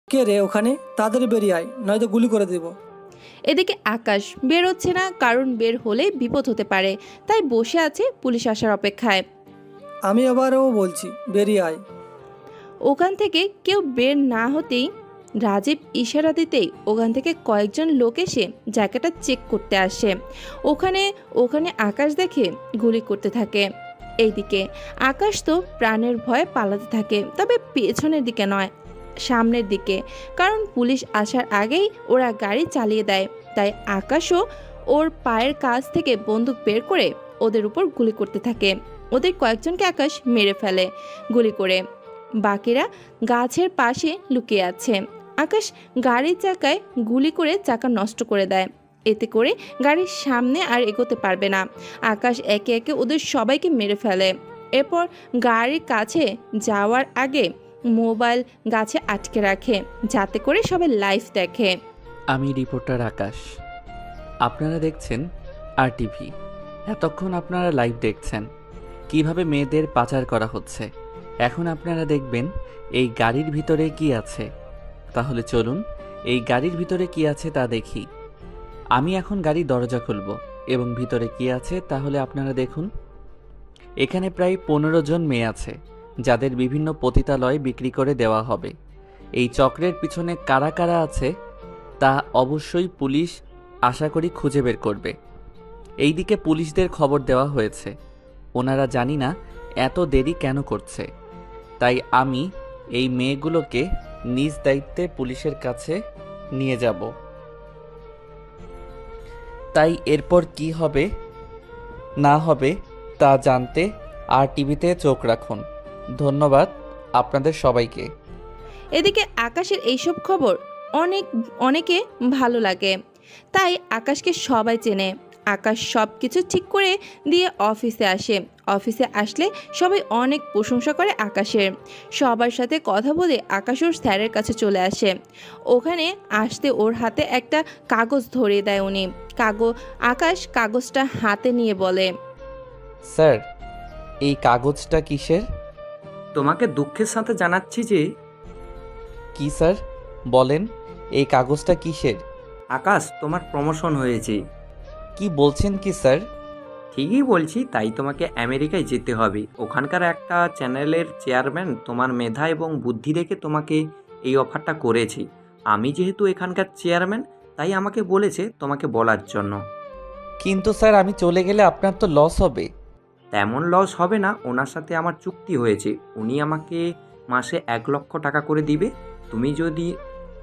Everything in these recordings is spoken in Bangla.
কে রে ওখানে? তাড়াতাড়ি বেরিয়ে আয়, নয়তো গুলি করে দেব। এদিকে আকাশ বের হচ্ছে না, কারণ বের হলে বিপদ হতে পারে, তাই বসে আছে পুলিশ আসার অপেক্ষায়। আমি আবারও বলছি, বেরিয়ে আয়। ওখান থেকে কেউ বের না হতেই রাজীব ইশারা দিতেই ওখান থেকে কয়েকজন লোক এসে জায়গাটা চেক করতে আসে। ওখানে ওখানে আকাশ দেখে গুলি করতে থাকে। এইদিকে আকাশ তো প্রাণের ভয়ে পালাতে থাকে, তবে পেছনের দিকে নয়, সামনের দিকে, কারণ পুলিশ আসার আগেই ওরা গাড়ি চালিয়ে দেয়। তাই আকাশও ওর পায়ের কাছ থেকে বন্দুক বের করে ওদের উপর গুলি করতে থাকে। ওদের কয়েকজনকে আকাশ মেরে ফেলে গুলি করে, বাকিরা গাছের পাশে লুকিয়ে আছে। আকাশ গাড়ির চাকায় গুলি করে চাকা নষ্ট করে দেয়, এতে করে গাড়ির সামনে আর এগোতে পারবে না। আকাশ একে একে ওদের সবাইকে মেরে ফেলে। এরপর গাড়ির কাছে যাওয়ার আগে মোবাইল গাছে আটকে রাখে, যাতে করে সবাই লাইভ দেখে। আমি রিপোর্টার আকাশ, আপনারা দেখছেন RTV। এতক্ষণ আপনারা লাইভ দেখছেন কিভাবে মেয়েদের পাচার করা হচ্ছে। এখন আপনারা দেখবেন এই গাড়ির ভিতরে কি আছে। তাহলে চলুন এই গাড়ির ভিতরে কি আছে তা দেখি। আমি এখন গাড়ির দরজা খুলব এবং ভিতরে কি আছে তাহলে আপনারা দেখুন। এখানে প্রায় 15 জন মেয়ে আছে, যাদের বিভিন্ন পতিতালয় বিক্রি করে দেওয়া হবে। এই চক্রের পিছনে কারা কারা আছে তা অবশ্যই পুলিশ আশা করি খুঁজে বের করবে। এইদিকে পুলিশদের খবর দেওয়া হয়েছে, ওনারা জানি না এত দেরি কেন করছে। তাই আমি এই মেয়েগুলোকে নিজ দায়িত্বে পুলিশের কাছে নিয়ে যাব। তাই এরপর কি হবে না হবে তা জানতে RTVতে চোখ রাখুন। ধন্যবাদ আপনাদের সবাইকে। এদিকে আকাশের এইসব খবর অনেকে ভালো লাগে, তাই আকাশকে সবাই চেনে। আকাশ সব কিছু ঠিক করে দিয়ে অফিসে আসে। অফিসে আসলে সবাই অনেক প্রশংসা করে আকাশের। সবার সাথে কথা বলে আকাশ ওর স্যারের কাছে চলে আসে। ওখানে আসতে ওর হাতে একটা কাগজ ধরিয়ে দেয় উনি। আকাশ কাগজটা হাতে নিয়ে বলে, স্যার, এই কাগজটা কিসের? তোমাকে দুঃখের সাথে জানাচ্ছি যে কি স্যার বলেন, এই কাগজটা কিসের? আকাশ, তোমার প্রমোশন হয়েছে। কি বলছেন কি স্যার? ঠিকই বলছি, তাই তোমাকে আমেরিকায় যেতে হবে। ওখানকার একটা চ্যানেলের চেয়ারম্যান তোমার মেধা এবং বুদ্ধি দেখে তোমাকে এই অফারটা করেছে। আমি যেহেতু এখানকার চেয়ারম্যান, তাই আমাকে বলেছে তোমাকে বলার জন্য। কিন্তু স্যার আমি চলে গেলে আপনার তো লস হবে। তেমন লস হবে না, ওনার সাথে আমার চুক্তি হয়েছে। উনি আমাকে মাসে 1 লক্ষ টাকা করে দিবে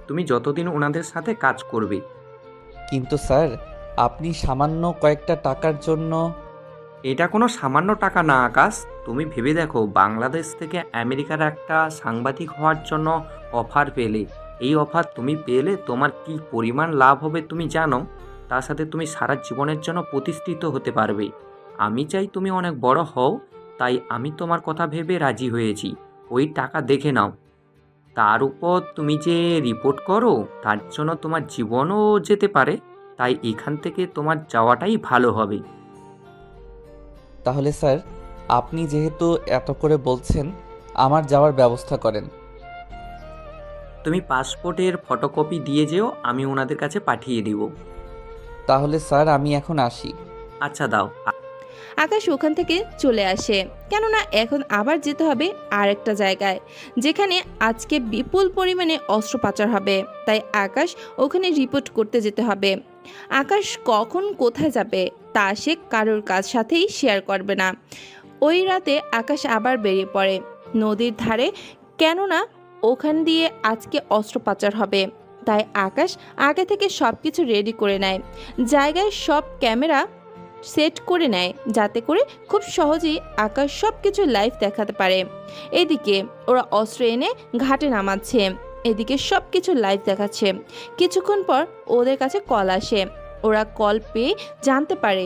তুমি যতদিন ওনাদের সাথে কাজ করবে। কিন্তু স্যার আপনি সামান্য কয়েকটা টাকার জন্য। এটা কোনো সামান্য টাকা না আকাশ। তুমি ভেবে দেখো, বাংলাদেশ থেকে আমেরিকার একটা সাংবাদিক হওয়ার জন্য অফার পেলে, এই অফার তুমি পেলে তোমার কি পরিমাণ লাভ হবে তুমি জানো। তার সাথে তুমি সারা জীবনের জন্য প্রতিষ্ঠিত হতে পারবে। আমি চাই তুমি অনেক বড় হও, তাই আমি তোমার কথা ভেবে রাজি হয়েছি। ওই টাকা দেখে নাও। তার উপর তুমি যে রিপোর্ট করো, তার জন্য তোমার জীবনও যেতে পারে। তাই এখান থেকে তোমার যাওয়াটাই ভালো হবে। তাহলে স্যার আপনি যেহেতু এত করে বলছেন, আমার যাওয়ার ব্যবস্থা করেন। তুমি পাসপোর্টের ফটোকপি দিয়ে যেও, আমি ওনাদের কাছে পাঠিয়ে দিব। তাহলে স্যার আমি এখন আসি। আচ্ছা দাও। আকাশ ওখান থেকে চলে আসে, কেননা এখন আবার যেতে হবে আরেকটা জায়গায়, যেখানে আজকে বিপুল পরিমাণে অস্ত্র পাচার হবে। তাই আকাশ ওখানে রিপোর্ট করতে যেতে হবে। আকাশ কখন কোথায় যাবে তা সে কারোর সাথেই শেয়ার করবে না। ওই রাতে আকাশ আবার বেরিয়ে পড়ে নদীর ধারে, কেননা ওখান দিয়ে আজকে অস্ত্র পাচার হবে। তাই আকাশ আগে থেকে সব কিছু রেডি করে নেয়, জায়গায় সব ক্যামেরা সেট করে নেয়, যাতে করে খুব সহজেই আকাশ সব কিছু লাইভ দেখাতে পারে। এদিকে ওরা অস্ত্র এনে ঘাটে নামাচ্ছে, এদিকে সব কিছু লাইভ দেখাচ্ছে। কিছুক্ষণ পর ওদের কাছে কল আসে। ওরা কল পেয়ে জানতে পারে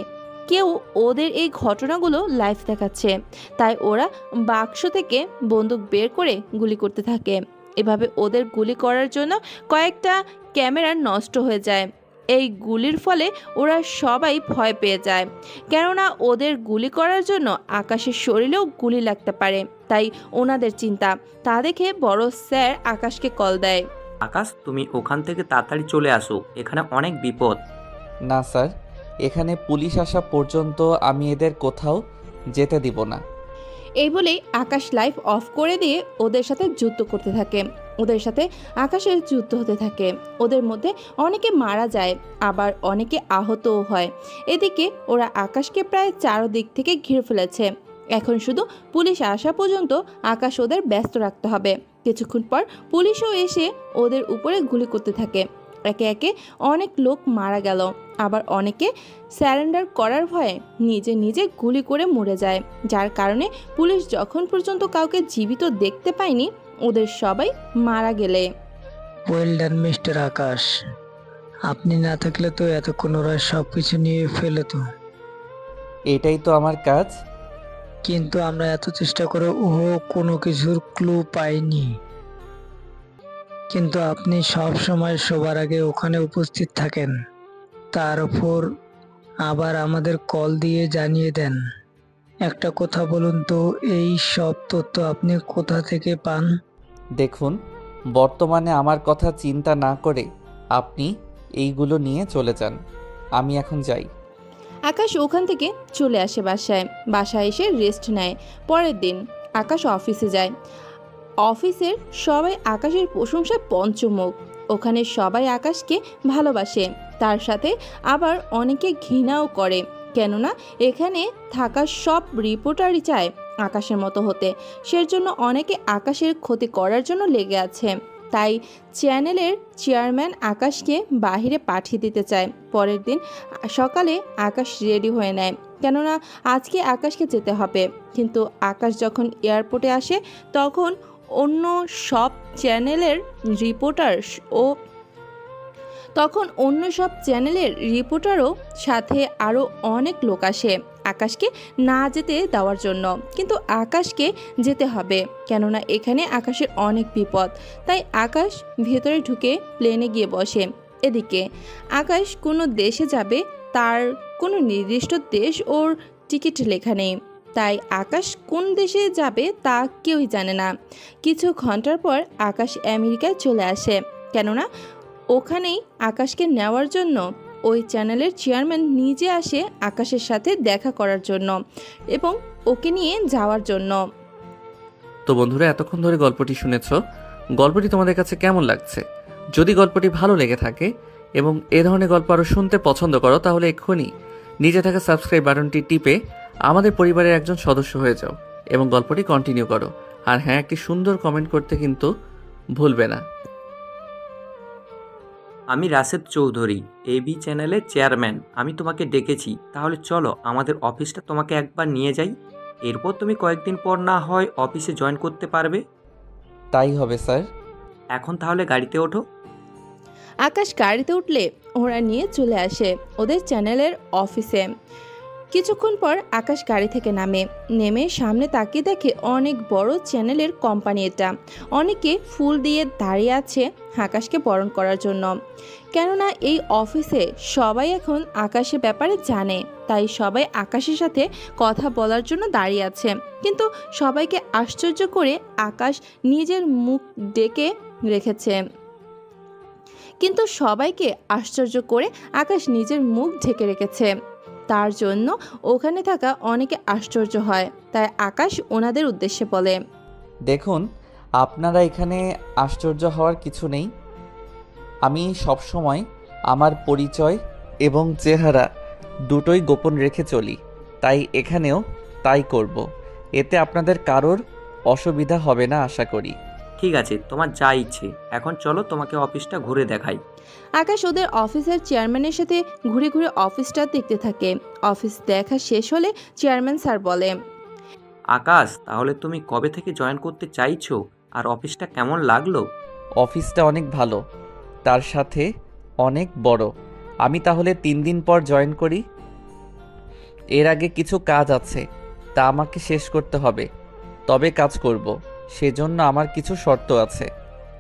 কেউ ওদের এই ঘটনাগুলো লাইভ দেখাচ্ছে। তাই ওরা বাক্স থেকে বন্দুক বের করে গুলি করতে থাকে। এভাবে ওদের গুলি করার জন্য কয়েকটা ক্যামেরা নষ্ট হয়ে যায়। এই গুলির ফলে ওরা সবাই ভয় পেয়ে যায়, কেননা ওদের গুলি করার জন্য আকাশের শরীরেও গুলি লাগতে পারে। তাই ওনাদের চিন্তা। তা দেখে বড় স্যার আকাশকে কল দেয়। আকাশ, তুমি ওখান থেকে তাড়াতাড়ি চলে আসো, এখানে অনেক বিপদ। না স্যার, এখানে পুলিশ আসা পর্যন্ত আমি এদের কোথাও যেতে দিব না। এই বলেই আকাশ লাইভ অফ করে দিয়ে ওদের সাথে যুদ্ধ করতে থাকে। ওদের সাথে আকাশের যুদ্ধ হতে থাকে। ওদের মধ্যে অনেকে মারা যায়, আবার অনেকে আহতও হয়। এদিকে ওরা আকাশকে প্রায় চারদিক থেকে ঘিরে ফেলেছে। এখন শুধু পুলিশ আসা পর্যন্ত আকাশ ওদের ব্যস্ত রাখতে হবে। কিছুক্ষণ পর পুলিশও এসে ওদের উপরে গুলি করতে থাকে। একে একে অনেক লোক মারা গেল, আবার অনেকে স্যারেন্ডার করার ভয়ে নিজে নিজে গুলি করে মরে যায়। যার কারণে পুলিশ যখন পর্যন্ত কাউকে জীবিত দেখতে পায়নি, ওদের সবাই মারা গেলে। ওয়েল ডান মিস্টার আকাশ, আপনি না থাকলে তো এতক্ষণ ওরা সব কিছু নিয়ে ফেলতো। এটাই তো আমার কাজ। কিন্তু আমরা এত চেষ্টা করে কোনো কিছুর ক্লু পাইনি। কিন্তু আপনি সব সময় সবার আগে ওখানে উপস্থিত থাকেন, তার উপর আবার আমাদের কল দিয়ে জানিয়ে দেন। একটা কথা বলুন তো, এই সব তথ্য আপনি কোথা থেকে পান? দেখুন, বর্তমানে আমার কথা চিন্তা না করে আপনি এইগুলো নিয়ে চলে যান। আমি এখন যাই। আকাশ ওখান থেকে চলে আসে বাসায় এসে রেস্ট নেয়। পরের দিন আকাশ অফিসে যায়। অফিসের সবাই আকাশের প্রশংসায় পঞ্চমুখ। ওখানে সবাই আকাশকে ভালোবাসে, তার সাথে আবার অনেকে ঘৃণাও করে, কেননা এখানে থাকা সব রিপোর্টারই চায় আকাশের মতো হতে। সেজন্য অনেকে আকাশের ক্ষতি করার জন্য লেগে আছে। তাই চ্যানেলের চেয়ারম্যান আকাশকে বাহিরে পাঠিয়ে দিতে চায়। পরের দিন সকালে আকাশ রেডি হয়ে নেয়, কেননা আজকে আকাশকে যেতে হবে। কিন্তু আকাশ যখন এয়ারপোর্টে আসে, তখন অন্য সব চ্যানেলের রিপোর্টারও সাথে আরও অনেক লোক আসে আকাশকে না যেতে দেওয়ার জন্য। কিন্তু আকাশকে যেতে হবে, কেননা এখানে আকাশের অনেক বিপদ। তাই আকাশ ভেতরে ঢুকে প্লেনে গিয়ে বসে। এদিকে আকাশ কোনো দেশে যাবে, তার কোনো নির্দিষ্ট দেশ ওর টিকিট লেখা নেই। তাই আকাশ কোন দেশে যাবে তা কেউই জানে না। কিছু ঘন্টার পর আকাশ আমেরিকায় চলে আসে, কেননা ওখানেই আকাশকে নেওয়ার জন্য ওই চ্যানেলের চেয়ারম্যান নিজে আসে আকাশের সাথে দেখা করার জন্য এবং ওকে নিয়ে যাওয়ার জন্য। তো বন্ধুরা, এতক্ষণ ধরে গল্পটি শুনেছ। গল্পটি তোমাদের কাছে কেমন লাগছে? যদি গল্পটি ভালো লেগে থাকে এবং এ ধরনের গল্প আরও শুনতে পছন্দ করো, তাহলে এক্ষুনি নিচে থাকা সাবস্ক্রাইব বাটনটি টিপে আমাদের পরিবারের একজন সদস্য হয়ে যাও এবং গল্পটি কন্টিনিউ করো। আর হ্যাঁ, একটি সুন্দর কমেন্ট করতে কিন্তু ভুলবে না। আমি রাশেদ চৌধুরী, এবি চ্যানেলের চেয়ারম্যান। আমি তোমাকে ডেকেছি, তাহলে চলো আমাদের অফিসটা তোমাকে একবার নিয়ে যাই। এরপর তুমি কয়েকদিন পর না হয় অফিসে জয়েন করতে পারবে। তাই হবে স্যার। এখন তাহলে গাড়িতে ওঠো। আকাশ গাড়িতে উঠলে ওরা নিয়ে চলে আসে ওদের চ্যানেলের অফিসে। কিছুক্ষণ পর আকাশ গাড়ি থেকে নেমে সামনে তাকিয়ে দেখে অনেক বড় চ্যানেলের কোম্পানি এটা। অনেকে ফুল দিয়ে দাঁড়িয়ে আছে আকাশকে বরণ করার জন্য, কেননা এই অফিসে সবাই এখন আকাশের ব্যাপারে জানে। তাই সবাই আকাশের সাথে কথা বলার জন্য দাঁড়িয়ে আছে। কিন্তু সবাইকে আশ্চর্য করে আকাশ নিজের মুখ ঢেকে রেখেছে। তার জন্য ওখানে থাকা অনেকে আশ্চর্য হয়। তাই আকাশ ওনাদের উদ্দেশ্যে বলে, দেখুন, আপনারা এখানে আশ্চর্য হওয়ার কিছু নেই। আমি সবসময় আমার পরিচয় এবং চেহারা দুটোই গোপন রেখে চলি, তাই এখানেও তাই করব। এতে আপনাদের কারোর অসুবিধা হবে না আশা করি। ঠিক আছে, তোমার যা ইচ্ছে। এখন চলো তোমাকে অফিসটা ঘুরে দেখাই। আকাশ ওদের অফিসের চেয়ারম্যানের সাথে ঘুরে ঘুরে অফিসটা দেখতে থাকে। অফিস দেখা শেষ হলে চেয়ারম্যান স্যার বলে, আকাশ, তাহলে তুমি কবে থেকে জয়েন করতে চাইছো আর অফিসটা কেমন লাগলো? অফিসটা অনেক ভালো, তার সাথে অনেক বড়। আমি তাহলে 3 দিন পর জয়েন করি। এর আগে কিছু কাজ আছে, তা আমাকে শেষ করতে হবে, তবে কাজ করব। সেজন্য আমার কিছু শর্ত আছে।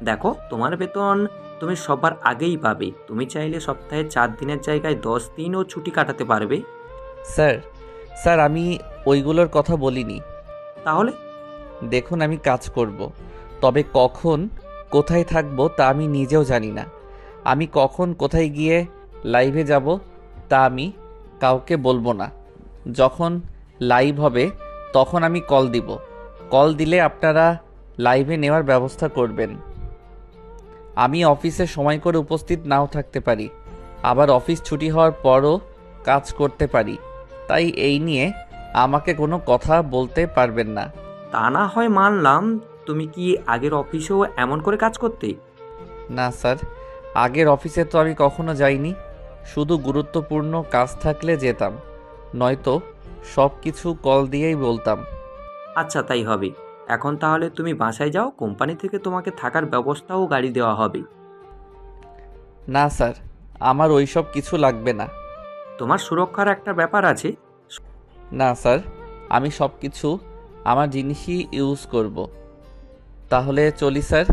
দেখো, তোমার বেতন তুমি সবার আগেই পাবে। তুমি চাইলে সপ্তাহে 4 দিনের জায়গায় 10 দিনও ছুটি কাটাতে পারবে। স্যার স্যার আমি ওইগুলোর কথা বলিনি। তাহলে? দেখুন আমি কাজ করব, তবে কখন কোথায় থাকবো তা আমি নিজেও জানি না। আমি কখন কোথায় গিয়ে লাইভে যাব তা আমি কাউকে বলবো না। যখন লাইভ হবে তখন আমি কল দিব। কল দিলে আপনারা লাইভে নেওয়ার ব্যবস্থা করবেন। আমি অফিসে সময় করে উপস্থিত নাও থাকতে পারি, আবার অফিস ছুটি হওয়ার পরও কাজ করতে পারি। তাই এই নিয়ে আমাকে কোনো কথা বলতে পারবেন না। তা না হয় মানলাম, তুমি কি আগের অফিসেও এমন করে কাজ করতে? না স্যার, আগের অফিসে তো আমি কখনো যাইনি। শুধু গুরুত্বপূর্ণ কাজ থাকলে যেতাম, নয়তো সব কিছু কল দিয়েই বলতাম। আচ্ছা, তাই হবে। এখন তাহলে তুমি বাসায় যাও, কোম্পানি থেকে তোমাকে থাকার ব্যবস্থাও গাড়ি দেওয়া হবে। না স্যার, আমার ওইসব কিছু লাগবে না। তোমার সুরক্ষার একটা ব্যাপার আছে। না স্যার, আমি সব কিছু আমার জিনিসই ইউজ করব। তাহলে চলি স্যার।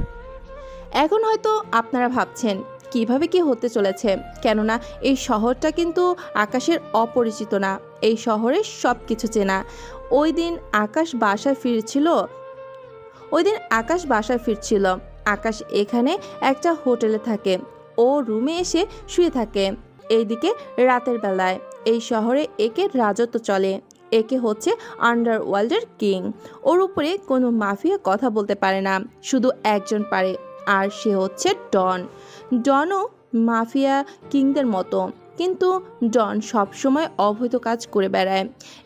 এখন হয়তো আপনারা ভাবছেন কিভাবে কি হতে চলেছে, কেননা এই শহরটা কিন্তু আকাশের অপরিচিত না। এই শহরে সব কিছু চেনা। ওই দিন আকাশ বাসায় ফিরছিল। আকাশ এখানে একটা হোটেলে থাকে। ও রুমে এসে শুয়ে থাকে। এইদিকে রাতের বেলায় এই শহরে একে রাজত্ব চলে। একে হচ্ছে আন্ডারওয়ার্ল্ডের কিং। ওর উপরে কোনো মাফিয়া কথা বলতে পারে না, শুধু একজন পারে, আর সে হচ্ছে ডন। ডনও মাফিয়া কিংদের মতো, কিন্তু ডন সবসময় অবৈধ কাজ করে বেড়ায়।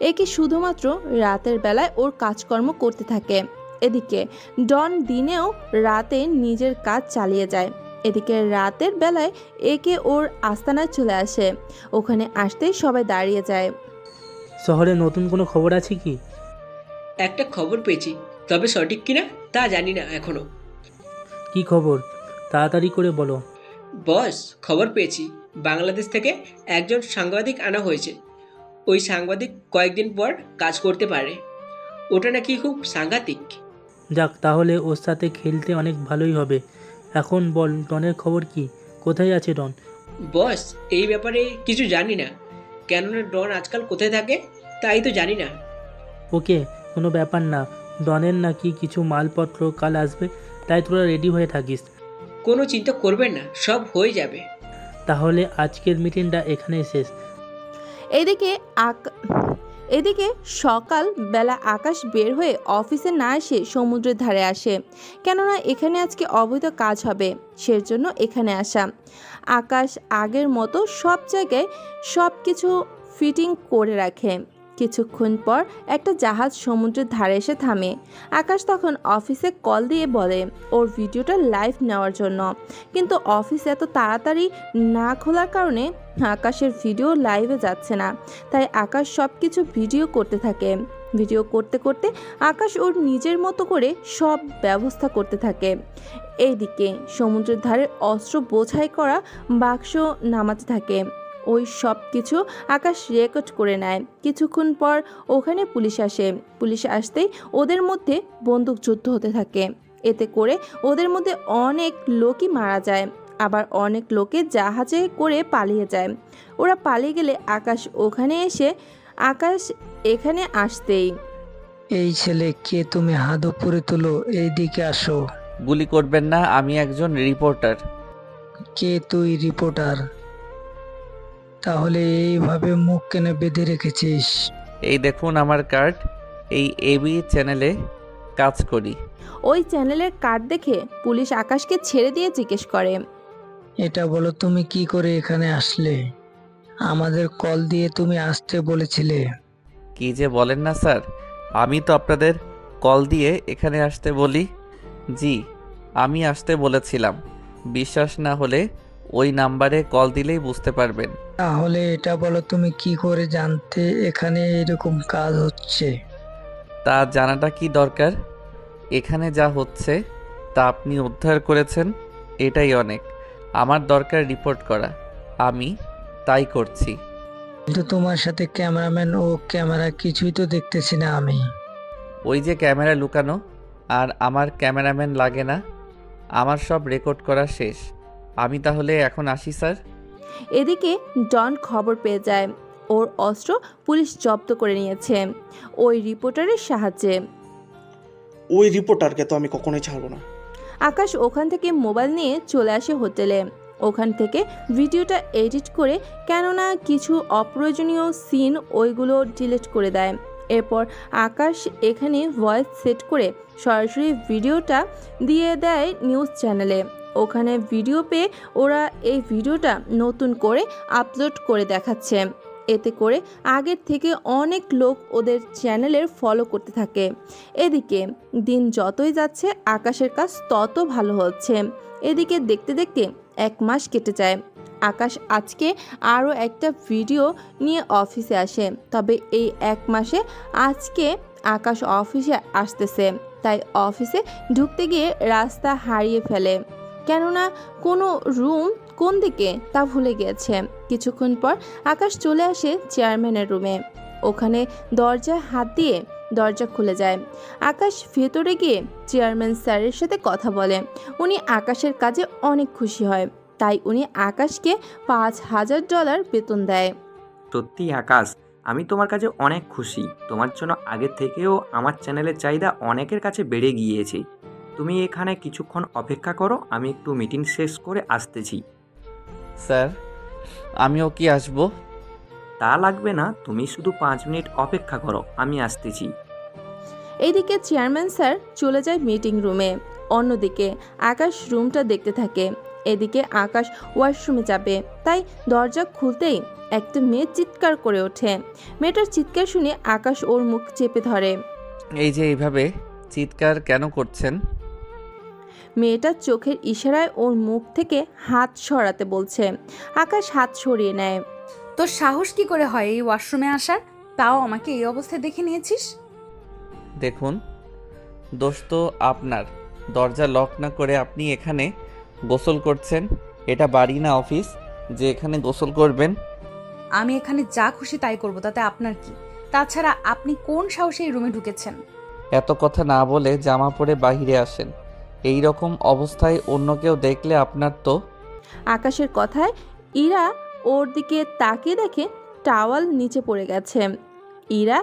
একে শুধুমাত্র রাতের বেলায় ওর কাজকর্ম করতে থাকে। এদিকে ডন দিনেও রাতে নিজের কাজ চালিয়ে যায়। এদিকে রাতের বেলায় একে ওর আস্তানায় চলে আসে। ওখানে আসতেই সবাই দাঁড়িয়ে যায়। শহরে নতুন কোনো খবর আছে কি? একটা খবর পেয়েছি, তবে সঠিক কিনা তা জানি না এখনো। কি খবর? তাড়াতাড়ি করে বলো। বস, খবর পেয়েছি বাংলাদেশ থেকে একজন সাংবাদিক আনা হয়েছে। ওই সাংবাদিক কয়েকদিন পর কাজ করতে পারে। ওটা নাকি খুব সাংঘাতিক। যাক, তাহলে ওর সাথে খেলতে অনেক ভালোই হবে। এখন বল, ডনের খবর কি? কোথায় আছে ডন? বস, এই ব্যাপারে কিছু জানি না, কেননা ডন আজকাল কোথায় থাকে তাই তো জানি না। ওকে, কোনো ব্যাপার না। ডনের নাকি কিছু মালপত্র কাল আসবে, তাই তোরা রেডি হয়ে থাকিস। কোনো চিন্তা করবেন না, সব হয়ে যাবে। তাহলে আজকের মিটিংটা এখানে শেষ। এদিকে সকাল বেলা আকাশ বের হয়ে অফিসে না এসে সমুদ্রের ধারে আসে, কেননা এখানে আজকে অবৈধ কাজ হবে, সেজন্য এখানে আসা। আকাশ আগের মতো সব জায়গায় সব কিছু ফিটিং করে রাখে। কিছুক্ষণ পর একটা জাহাজ সমুদ্রের ধারে এসে থামে। আকাশ তখন অফিসে কল দিয়ে বলে ওর ভিডিওটা লাইভ নেওয়ার জন্য, কিন্তু অফিস এত তাড়াতাড়ি না খোলার কারণে আকাশের ভিডিও লাইভে যাচ্ছে না। তাই আকাশ সব কিছু ভিডিও করতে থাকে। ভিডিও করতে করতে আকাশ ওর নিজের মতো করে সব ব্যবস্থা করতে থাকে। এইদিকে সমুদ্রের ধারে অস্ত্র বোঝাই করা বাক্স নামাতে থাকে। ওই সব কিছু আকাশ রেকর্ড করে নেয়। কিছুক্ষণ পর ওখানে পুলিশ আসে। পুলিশ আসতেই ওদের মধ্যে বন্দুক যুদ্ধ হতে থাকে। এতে করে ওদের মধ্যে অনেক লোকই মারা যায়, আবার অনেক লোকে জাহাজে করে পালিয়ে যায়। ওরা পালিয়ে গেলে আকাশ এখানে আসতেই, এই ছেলে কে তুমি? হাত উপরে তোলো, এইদিকে আসো। গুলি করবেন না, আমি একজন রিপোর্টার। কে তুই? রিপোর্টার? তাহলে এইভাবে মুখ কেন বেঁধে রেখেছিস? এই দেখুন আমার কার্ড, এই এবি চ্যানেলে কাজ করি। ওই চ্যানেলের কার্ড দেখে পুলিশ আকাশকে ছেড়ে দিয়ে জিজ্ঞেস করে, এটা বলো, তুমি কি করে এখানে আসলে? আমাদের কল দিয়ে তুমি আসতে বলেছিলে। কি যে বলেন না স্যার, আমি তো আপনাদের কল দিয়ে এখানে আসতে বলি। জি, আমি আসতে বলেছিলাম। বিশ্বাস না হলে ওই নাম্বারে কল দিলেই বুঝতে পারবেন। তাহলে এটা বলো, তুমি কি করে জানতে এখানে এরকম কাজ হচ্ছে? তা জানাটা কি দরকার? এখানে যা হচ্ছে তা আপনি উদ্ধার করেছেন, এটাই অনেক। আমার দরকার রিপোর্ট করা, আমি তাই করছি। কিন্তু তোমার সাথে ক্যামেরাম্যান ও ক্যামেরা, কিছুই তো দেখতেছি না আমি। ওই যে ক্যামেরা লুকানো, আর আমার ক্যামেরাম্যান লাগে না। আমার সব রেকর্ড করা শেষ। আমি তাহলে এখন আসি স্যার। এদিকে ডন খবর পেয়ে যায় ওর অস্ত্র পুলিশ জব্দ করে নিয়েছে ওই রিপোর্টারের সাহায্যে। ওই রিপোর্টারকে তো আমি কখনোই ছাড়বো না। আকাশ ওখান থেকে মোবাইল নিয়ে চলে আসে হোটেলে। ওখান থেকে ভিডিওটা এডিট করে, কেননা কিছু অপ্রয়োজনীয় সিন ওইগুলো ডিলিট করে দেয়। এরপর আকাশ এখানে ভয়েস সেট করে সরাসরি ভিডিওটা দিয়ে দেয় নিউজ চ্যানেলে। ওখানে ভিডিও পেয়ে ওরা এই ভিডিওটা নতুন করে আপলোড করে দেখাচ্ছে। এতে করে আগের থেকে অনেক লোক ওদের চ্যানেলের ফলো করতে থাকে। এদিকে দিন যতই যাচ্ছে আকাশের কাজ তত ভালো হচ্ছে। এদিকে দেখতে দেখতে 1 মাস কেটে যায়। আকাশ আজকে আরও একটা ভিডিও নিয়ে অফিসে আসে, তবে এই 1 মাসে আজকে আকাশ অফিসে আসতেছে, তাই অফিসে ঢুকতে গিয়ে রাস্তা হারিয়ে ফেলে, কেননা কোনো রুম কোন দিকে তা ভুলে গিয়েছে। কিছুক্ষণ পর আকাশ চলে আসে চেয়ারম্যানের রুমে। ওখানে দরজায় হাত দিয়ে দরজা খুলে যায়। আকাশ ভেতরে গিয়ে চেয়ারম্যান স্যারের সাথে কথা বলে। উনি আকাশের কাজে অনেক খুশি হয়, তাই উনি আকাশকে $5000 বেতন দেয়। সত্যি আকাশ, আমি তোমার কাছে অনেক খুশি। তোমার জন্য আগে থেকেও আমার চ্যানেলের চাহিদা অনেকের কাছে বেড়ে গিয়েছে। তুমি এখানে কিছুক্ষণ অপেক্ষা করো, আমি একটু মিটিং শেষ করে আসতেছি। স্যার আমিও কি আসবো? তা লাগবে না, তুমি শুধু 5 মিনিট অপেক্ষা করো, আমি আসতেছি। এইদিকে চেয়ারম্যান স্যার চলে যায় মিটিং রুমে। অন্যদিকে আকাশ রুমটা দেখতে থাকে। এদিকে আকাশ ওয়াশরুমে যাবে, তাই দরজা খুলতেই একটা মেয়ে চিৎকার করে ওঠে। মেয়েটার চিৎকার শুনে আকাশ ওর মুখ চেপে ধরে। এই যে এইভাবে চিৎকার কেন করছেন? মেয়েটার চোখের ইশারায় ওর মুখ থেকে হাত সরাতে বলছে। আকাশ হাত সরিয়ে নেয়। তোর সাহস কি করে হয় এই ওয়াশরুমে আসার? তাও আমাকে এই অবস্থায় দেখে নিয়েছিস? দেখুন, দোষ তো আপনার। দরজা লক না করে আপনি এখানে গোসল করছেন। এটা বাড়ি না অফিস যে এখানে গোসল করবেন। আমি এখানে যা খুশি তাই করব, তাতে আপনার কি? তাছাড়া আপনি কোন সাহসে এই রুমে ঢুকেছেন? এত কথা না বলে জামা পরে বাইরে আসেন। এই রকম অবস্থায় অন্য কেউ দেখলে আপনার তো। আকাশের কথায় ইরা ওর দিকে তাকিয়ে দেখে টাওয়াল নিচে পড়ে গেছে। ইরা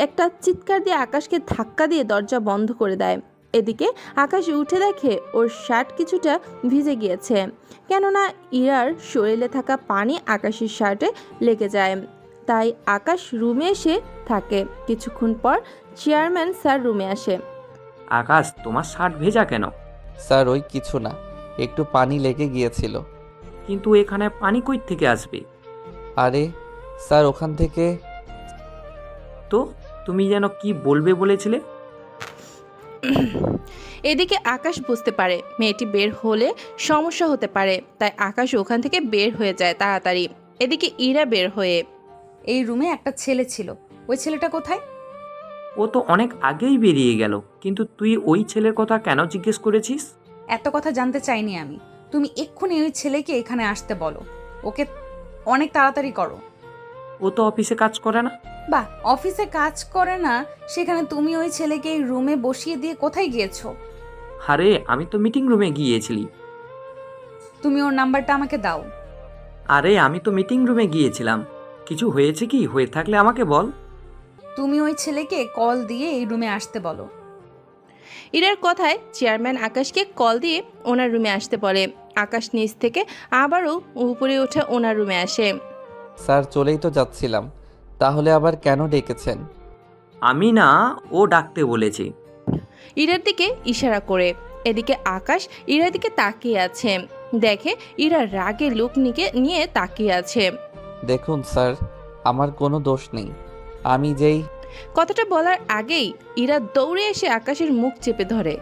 একটা চিৎকার দিয়ে আকাশকে ধাক্কা দিয়ে দরজা বন্ধ করে দেয়। এদিকে আকাশ উঠে দেখে ওর শার্ট কিছুটা ভিজে গিয়েছে, কেননা ইরার শরীরে থাকা পানি আকাশের শার্টে লেগে যায়। তাই আকাশ রুমে এসে থাকে। কিছুক্ষণ পর চেয়ারম্যান স্যার রুমে আসে। আকাশ, তোমার শার্ট ভেজা কেন? স্যার ওই কিছু না, একটু পানি লেগে গিয়েছিল। কিন্তু এখানে পানি কই থেকে আসবে? আরে স্যার ওখান থেকে। তো তুমি যেন কি বলবে বলেছিলে? এদিকে আকাশ বুঝতে পারে মেয়েটি বের হলে সমস্যা হতে পারে, তাই আকাশ ওখান থেকে বের হয়ে যায় তাড়াতাড়ি। এদিকে ইরা বের হয়ে, এই রুমে একটা ছেলে ছিল, ওই ছেলেটা কোথায়? ও তো অনেক আগেই বেরিয়ে গেল, কিন্তু তুই ওই ছেলের কথা কেন জিজ্ঞেস করেছিস? এত কথা জানতে চাইনি আমি। তুমি এক্ষুনি ওই ছেলেকে এখানে আসতে বলো। ওকে অনেক তাড়াতাড়ি করো। ও তো অফিসে কাজ করে না। বাহ, অফিসে কাজ করে না, সেখানে তুমি ওই ছেলেকে এই রুমে বসিয়ে দিয়ে কোথায় গিয়েছো? আরে আমি তো মিটিং রুমে গিয়েছিলি। তুমি ওর নাম্বারটা আমাকে দাও। আরে আমি তো মিটিং রুমে গিয়েছিলাম। কিছু হয়েছে কি? হয়ে থাকলে আমাকে বল। তুমি ওই ছেলেকে কল দিয়ে এই রুমে আসতে বলো। ইরার কথায় চেয়ারম্যান আকাশকে কল দিয়ে ওনার রুমে আসতে বলে। আকাশ নিচ থেকে আবারও উপরে উঠে ওনার রুমে আসে। স্যার চলেই তো যাচ্ছিলাম, তাহলে আবার কেন ডেকেছেন? আমি না, ও ডাকতে বলেছে। ইরার দিকে ইশারা করে। এদিকে আকাশ ইরার দিকে তাকিয়ে আছে। দেখে ইরা রাগে লুক নিয়ে তাকিয়ে আছে। দেখুন স্যার, আমার কোনো দোষ নেই। আমি যেই কথাটা বলার আগেই ইরা দৌড়ে এসে আকাশের মুখ চেপে ধরে।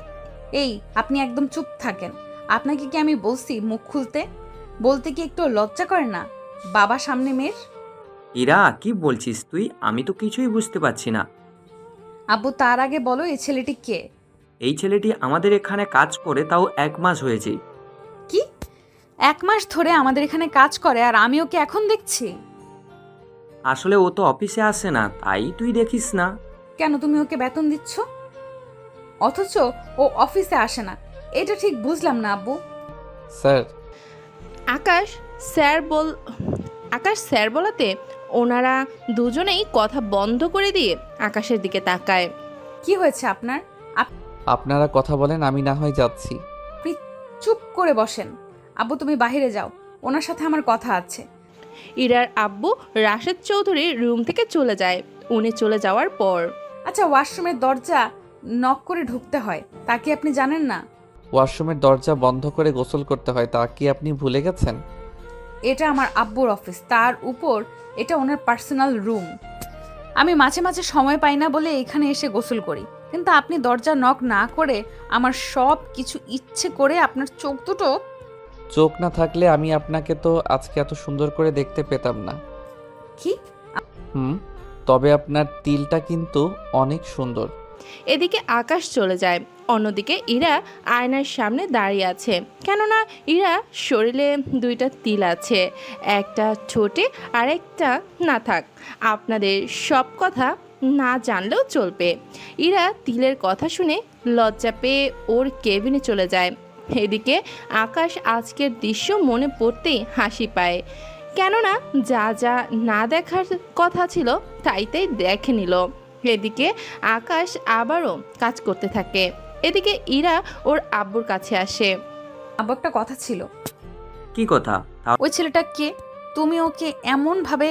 এই, আপনি একদম চুপ থাকেন। আপনাকে কি আমি বলছি মুখ খুলতে? বলতে কি একটু লজ্জা করে না বাবা সামনে মেয়ের? ইরা, কি বলছিস তুই? আমি তো কিছুই বুঝতে পারছি না। আব্বু, তার আগে বলো এই ছেলেটি কে? এই ছেলেটি আমাদের এখানে কাজ করে, তাও 1 মাস হয়েছে। কি 1 মাস ধরে আমাদের এখানে কাজ করে আর আমি ওকে এখন দেখছি? আসলে ও তো অফিসে আসে না, তাই তুই দেখিস না। কেন, তুমি ওকে বেতন দিচ্ছ অথচ ও অফিসে আসে না? এটা ঠিক বুঝলাম না আব্বু। স্যার আকাশ স্যার বল আকাশ স্যার বলাতে ওনারা দুজনেই কথা বন্ধ করে দিয়ে আকাশের দিকে তাকায়। কি হয়েছে আপনার? আপনারা কথা বলেন, আমি না হয় যাচ্ছি। আপনি চুপ করে বসেন। আব্বু তুমি বাইরে যাও, ওনার সাথে আমার কথা আছে। ইরার আব্বু রাশেদ চৌধুরী রুম থেকে চলে যায়। উনি চলে যাওয়ার পর আচ্ছা, ওয়াশরুমের দরজা নক করে ঢুকতে হয়, তা কি আপনি জানেন না? ওয়াশরুমের দরজা বন্ধ করে গোসল করতে হয়, তা কি আপনি ভুলে গেছেন? এটা আমার আব্বুর অফিস, তার উপর এটা ওনার পার্সোনাল রুম। আমি মাঝে মাঝে সময় পাই না বলে এখানে এসে গোসল করি, কিন্তু আপনি দরজা নক না করে আমার সব কিছু ইচ্ছে করে আপনার চোখ দুটো। চোখ না থাকলে আমি আপনাকে তো আজকে এত সুন্দর করে দেখতে পেতাম না। কি? তবে আপনার তিলটা কিন্তু অনেক সুন্দর। এদিকে আকাশ চলে যায়। অন্যদিকে ইরা আয়নার সামনে দাঁড়িয়ে আছে, কেননা ইরা শরীরে দুইটা তিল আছে, একটা ঠোঁটে আর একটা না থাক। আপনাদের সব কথা না জানলেও চলবে। ইরা তিলের কথা শুনে লজ্জা পেয়ে ওর কেবিনে চলে যায়। এদিকে আকাশ আজকের দৃশ্য মনে পড়তেই হাসি পায়, কেননা যা যা না দেখার কথা ছিল তাই দেখে নিল। এদিকে আকাশ আবারও কাজ করতে থাকে। এদিকে ইরা ওর আব্বুর কাছে আসে। আব্বু, একটা কথা ছিল। কি কথা? ওই ছেলেটা কে? তুমি ওকে এমন ভাবে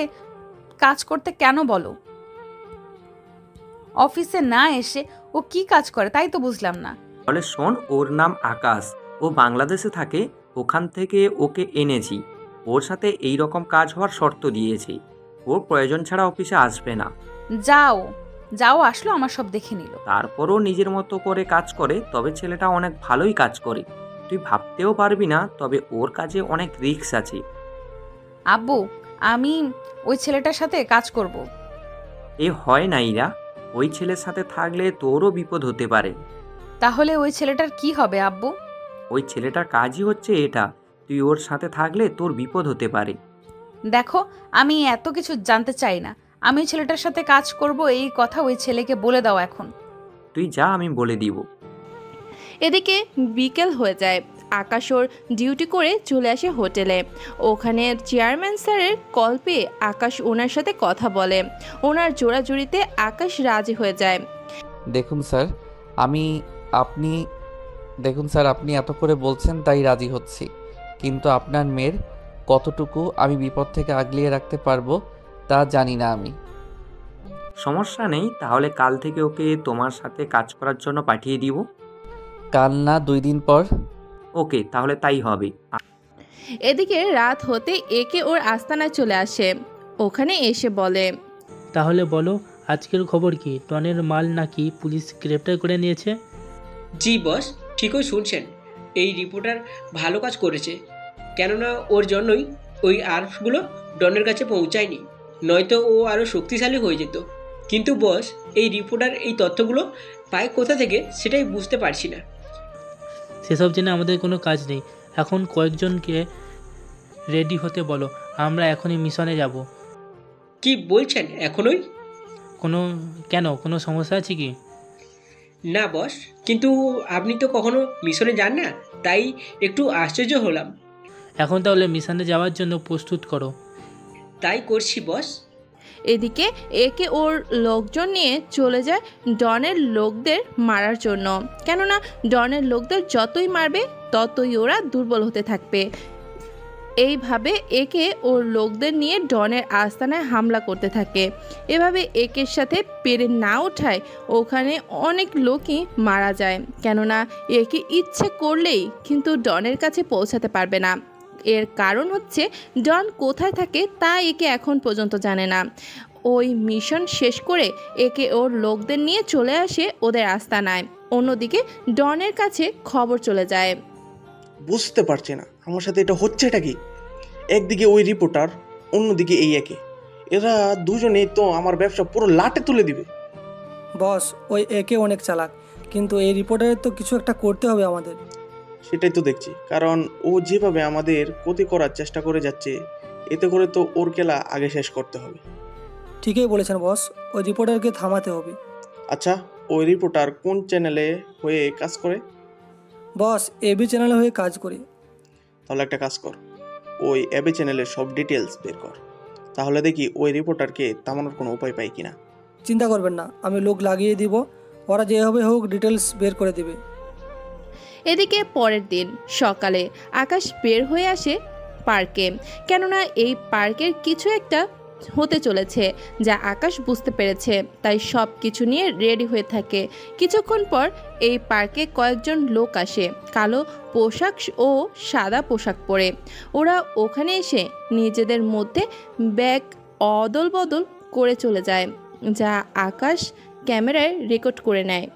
কাজ করতে কেন বলো? অফিসে না এসে ও কি কাজ করে তাই তো বুঝলাম না। বলে শোন, ওর নাম আকাশ, ও বাংলাদেশে থাকে, ওখান থেকে ওকে এনেছি। ওর সাথে এই রকম কাজ হওয়ার শর্ত দিয়েছি, ও প্রয়োজন ছাড়া অফিসে আসবে না। যাও যাও, আসলো আমার সব দেখে নিল। তারপরও নিজের মতো করে কাজ করে, তবে ছেলেটা অনেক ভালোই কাজ করে, তুই ভাবতেও পারবি না। তবে ওর কাজে অনেক রিস্ক আছে। আব্বু, আমি ওই ছেলেটার সাথে কাজ করব। এ হয় না ইরা, ওই ছেলের সাথে থাকলে তোরও বিপদ হতে পারে। তাহলে ওই ছেলেটার কি হবে আব্বু? ওই ছেলেটার কাজই হচ্ছে এটা, তুই ওর সাথে থাকলে তোর বিপদ হতে পারে। দেখো, আমি এত কিছু জানতে চাই না। আমি ওই ছেলেটার সাথে কাজ করব এই কথা ওই ছেলেকে বলে দাও এখন। তুই যা, আমি বলে দিব। এদিকে বিকেল হয়ে যায়। আকাশ ওর ডিউটি করে চলে আসে হোটেলে। ওখানে চেয়ারম্যান স্যারের কল পেয়ে আকাশ ওনার সাথে কথা বলে। ওনার জোড়াজুড়িতে আকাশ রাজি হয়ে যায়। দেখুন স্যার, আপনি এত করে বলছেন তাই রাজি হচ্ছি, কিন্তু আপনার মেয়ের কতটুকু আমি বিপদ থেকে আগলিয়ে রাখতে পারবো তা জানি না আমি। সমস্যা নেই, তাহলে কাল থেকে ওকে তোমার সাথে কাজ করার জন্য পাঠিয়ে দিব। কাল না, 2 দিন পর। ওকে, তাহলে তাই হবে। এদিকে রাত হতে একে ওর আস্তানায় চলে আসে। ওখানে এসে বলে, তাহলে বলো আজকের খবর কি? টনের মাল নাকি পুলিশ গ্রেপ্তার করে নিয়েছে? জি বস, ঠিকই শুনছেন। এই রিপোর্টার ভালো কাজ করেছে, কেননা ওর জন্যই ওই আর্মসগুলো ডনের কাছে পৌঁছায়নি, নয়তো ও আরও শক্তিশালী হয়ে যেত। কিন্তু বস, এই রিপোর্টার এই তথ্যগুলো পায় কোথা থেকে সেটাই বুঝতে পারছি না। সেসব জেনে আমাদের কোনো কাজ নেই। এখন কয়েকজনকে রেডি হতে বলো, আমরা এখনই মিশনে যাব। কি বলছেন এখনই? কোনো সমস্যা আছে কি? না বস, কিন্তু আপনি তো কখনো মিশনে যান না, তাই একটু আশ্চর্য হলাম। এখন তাহলে মিশনে যাওয়ার জন্য প্রস্তুত করো। তাই করছি বস। এদিকে একে ওর লোকজন নিয়ে চলে যায় ডনের লোকদের মারার জন্য, কেননা ডনের লোকদের যতই মারবে ততই ওরা দুর্বল হতে থাকবে। এইভাবে একে ওর লোকদের নিয়ে ডনের আস্তানায় হামলা করতে থাকে। এভাবে একের সাথে পেরে না ওঠায় ওখানে অনেক লোকই মারা যায়, কেননা একে ইচ্ছে করলেই কিন্তু ডনের কাছে পৌঁছাতে পারবে না। এর কারণ হচ্ছে ডন কোথায় থাকে তা একে এখন পর্যন্ত জানে না। ওই মিশন শেষ করে একে ওর লোকদের নিয়ে চলে আসে ওদের আস্তানায়। অন্যদিকে ডনের কাছে খবর চলে যায়। বুঝতে পারছি না আমার সাথে এটা হচ্ছেটা কি। একদিকে ওই রিপোর্টার, অন্যদিকে এই একে, এরা দুজনেই তো আমার ব্যবসা পুরো লাটে তুলে দিবে। বস, ওই একে অনেক চালাক, কিন্তু এই রিপোর্টারের তো কিছু একটা করতে হবে আমাদের। সেটাই তো দেখছি, কারণ ও যেভাবে আমাদের ক্ষতি করার চেষ্টা করে যাচ্ছে, এতে করে তো ওর খেলা আগে শেষ করতে হবে। ঠিকই বলেছেন বস, ওই রিপোর্টারকে থামাতে হবে। আচ্ছা, ওই রিপোর্টার কোন চ্যানেলে হয়ে কাজ করে? বস, এবি চ্যানেলে হয়ে কাজ করি। তাহলে একটা কাজ কর, ওই অ্যাবে চ্যানেলের সব ডিটেলস বের কর, তাহলে দেখি ওই রিপোর্টারকে থামানোর কোনো উপায় পাই কিনা। চিন্তা করবেন না, আমি লোক লাগিয়ে দিব, ওরা যেভাবে হোক ডিটেলস বের করে দিবে। এদিকে পরের দিন সকালে আকাশ বের হয়ে আসে পার্কে, কেননা এই পার্কের কিছু একটা হতে চলেছে যা আকাশ বুঝতে পেরেছে, তাই সব কিছু নিয়ে রেডি হয়ে থাকে। কিছুক্ষণ পর এই পার্কে কয়েকজন লোক আসে কালো পোশাক ও সাদা পোশাক পরে। ওরা ওখানে এসে নিজেদের মধ্যে ব্যাগ অদল বদল করে চলে যায়, যা আকাশ ক্যামেরায় রেকর্ড করে নেয়।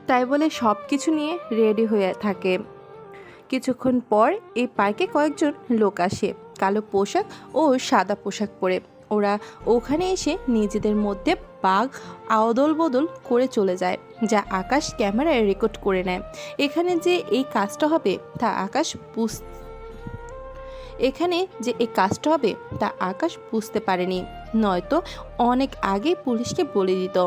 তাই বলে সব কিছু নিয়ে রেডি হয়ে থাকে। কিছুক্ষণ পর এই পার্কে কয়েকজন লোক আসে কালো পোশাক ও সাদা পোশাক পরে। ওরা ওখানে এসে নিজেদের মধ্যে বাঘ আদল বদল করে চলে যায়, যা আকাশ ক্যামেরায় রেকর্ড করে নেয়। এখানে যে এই কাজটা হবে তা আকাশ বুঝতে পারেনি, নয়তো অনেক আগে পুলিশকে বলে দিত।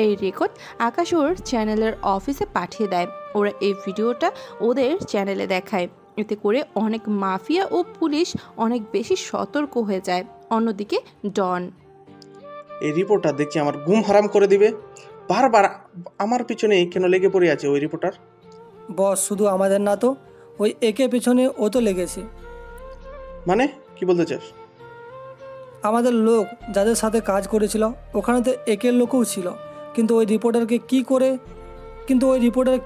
এই রেকর্ড আকাশ ওর চ্যানেলের অফিসে পাঠিয়ে দেয়। ওরা এই ভিডিওটা ওদের চ্যানেলে দেখায়, এতে করে অনেক মাফিয়া ও পুলিশ অনেক বেশি সতর্ক হয়ে যায়। অন্যদিকে ডন, এই রিপোর্টার দেখছি আমার ঘুম হারাম করে দিবে, বারবার আমার পিছনে কেন লেগে পড়ে আছে ওই রিপোর্টার। বস, শুধু আমাদের না তো, ওই একে পেছনে ও তো লেগেছে। মানে কি বলতে চাস? আমাদের লোক যাদের সাথে কাজ করেছিল ওখানে তো একের লোকও ছিল, কিন্তু ওই রিপোর্টার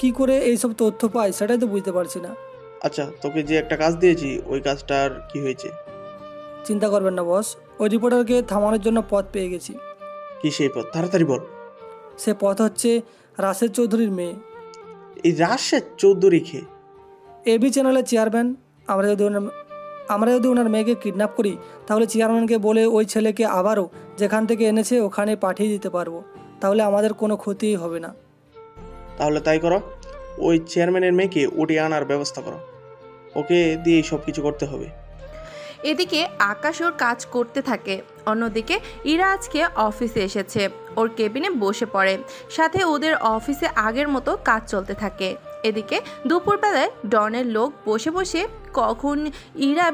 কি করে এইসব তথ্য পায় সেটাই তো বুঝতে পারছি না। আচ্ছা, তোকে যে একটা কাজ দিয়েছি ওই কাজটার কি হয়েছে? চিন্তা করবেন না বস, ওই রিপোর্টারকে থামানোর জন্য পথ পেয়ে গেছি। কি সেই পথ? তাড়াতাড়ি বল। সে পথ হচ্ছে রাশেদ চৌধুরীর মেয়ে। এই রাশেদ চৌধুরী খে? এবি চ্যানেলের চেয়ারম্যান। আমরা যদি ওনার মেয়েকে কিডন্যাপ করি তাহলে চেয়ারম্যানকে বলে ওই ছেলেকে আবারও যেখান থেকে এনেছে ওখানে পাঠিয়ে দিতে পারবো, তাহলে আমাদের কোনো ক্ষতিই হবে না। তাহলে তাই করো, ওই চেয়ারম্যানের মেয়েকে উঠিয়ে আনার ব্যবস্থা করো, ওকে দিয়েই সব কিছু করতে হবে। এদিকে আকাশ ওর কাজ করতে থাকে। অন্যদিকে ইরা আজকে অফিসে এসেছে, ওর কেবিনে বসে পড়ে, সাথে ওদের অফিসে আগের মতো কাজ চলতে থাকে। এদিকে দুপুরবেলায় ডনের লোক বসে বসে কখন ইরা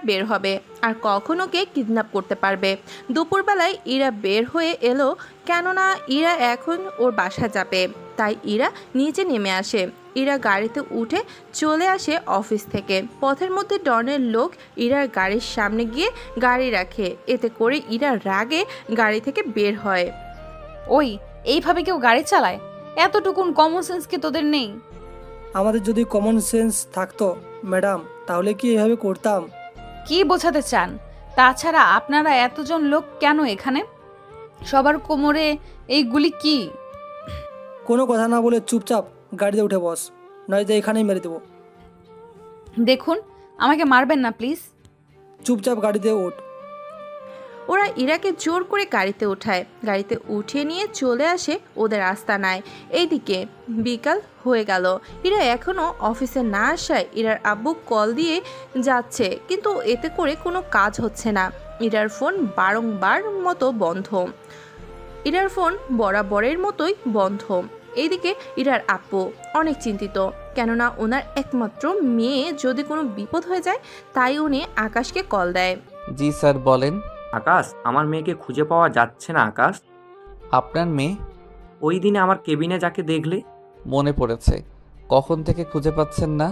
বের হবে আর কখন ওকে কিডন্যাপ করতে পারবে। দুপুরবেলায় ইরা বের হয়ে এলো, কেননা ইরা এখন ওর বাসা যাবে, তাই ইরা নিচে নেমে আসে। ইরা গাড়িতে উঠে চলে আসে অফিস থেকে। পথের মধ্যে ডনের লোক ইরার গাড়ির সামনে গিয়ে গাড়ি রাখে, এতে করে ইরা রাগে গাড়ি থেকে বের হয়। ওই, এইভাবে কেউ গাড়ি চালায়? এতটুকুন কমন সেন্স কি তোদের নেই? আমাদের যদি কমন সেন্স থাকতো ম্যাডাম, তাহলে কি এভাবে করতাম? কি বোঝাতে চান? তাছাড়া আপনারা এতজন লোক কেন এখানে? সবার কোমরে এইগুলি কি? কোনো কথা না বলে চুপচাপ গাড়িতে উঠে বস, নয়তো এখানেই মেরে দেবো। দেখুন, আমাকে মারবেন না প্লিজ। চুপচাপ গাড়িতে ওঠ। ওরা ইরাকে জোর করে গাড়িতে উঠায়, গাড়িতে উঠিয়ে নিয়ে চলে আসে ওদের আস্তানায়। এইদিকে বিকাল হয়ে গেল, ইরা এখনও অফিসে না আসায় ইরার আব্বু কল দিয়ে যাচ্ছে, কিন্তু এতে করে কোনো কাজ হচ্ছে না। ইরার ফোন বারংবার মতো বন্ধ, ইরার ফোন বরাবরের মতোই বন্ধ। এইদিকে ইরার আব্বু অনেক চিন্তিত, কেননা ওনার একমাত্র মেয়ে যদি কোনো বিপদ হয়ে যায়, তাই উনি আকাশকে কল দেয়। জি স্যার, বলেন। আকাশ, আমার মেয়েকে খুঁজে পাওয়া যাচ্ছে না। আকাশ, আপনার মেয়ে? ওই দিনে আমার কেবিনে যাকে দেখলে। মনে পড়েছে। কখন থেকে খুঁজে পাচ্ছেন না?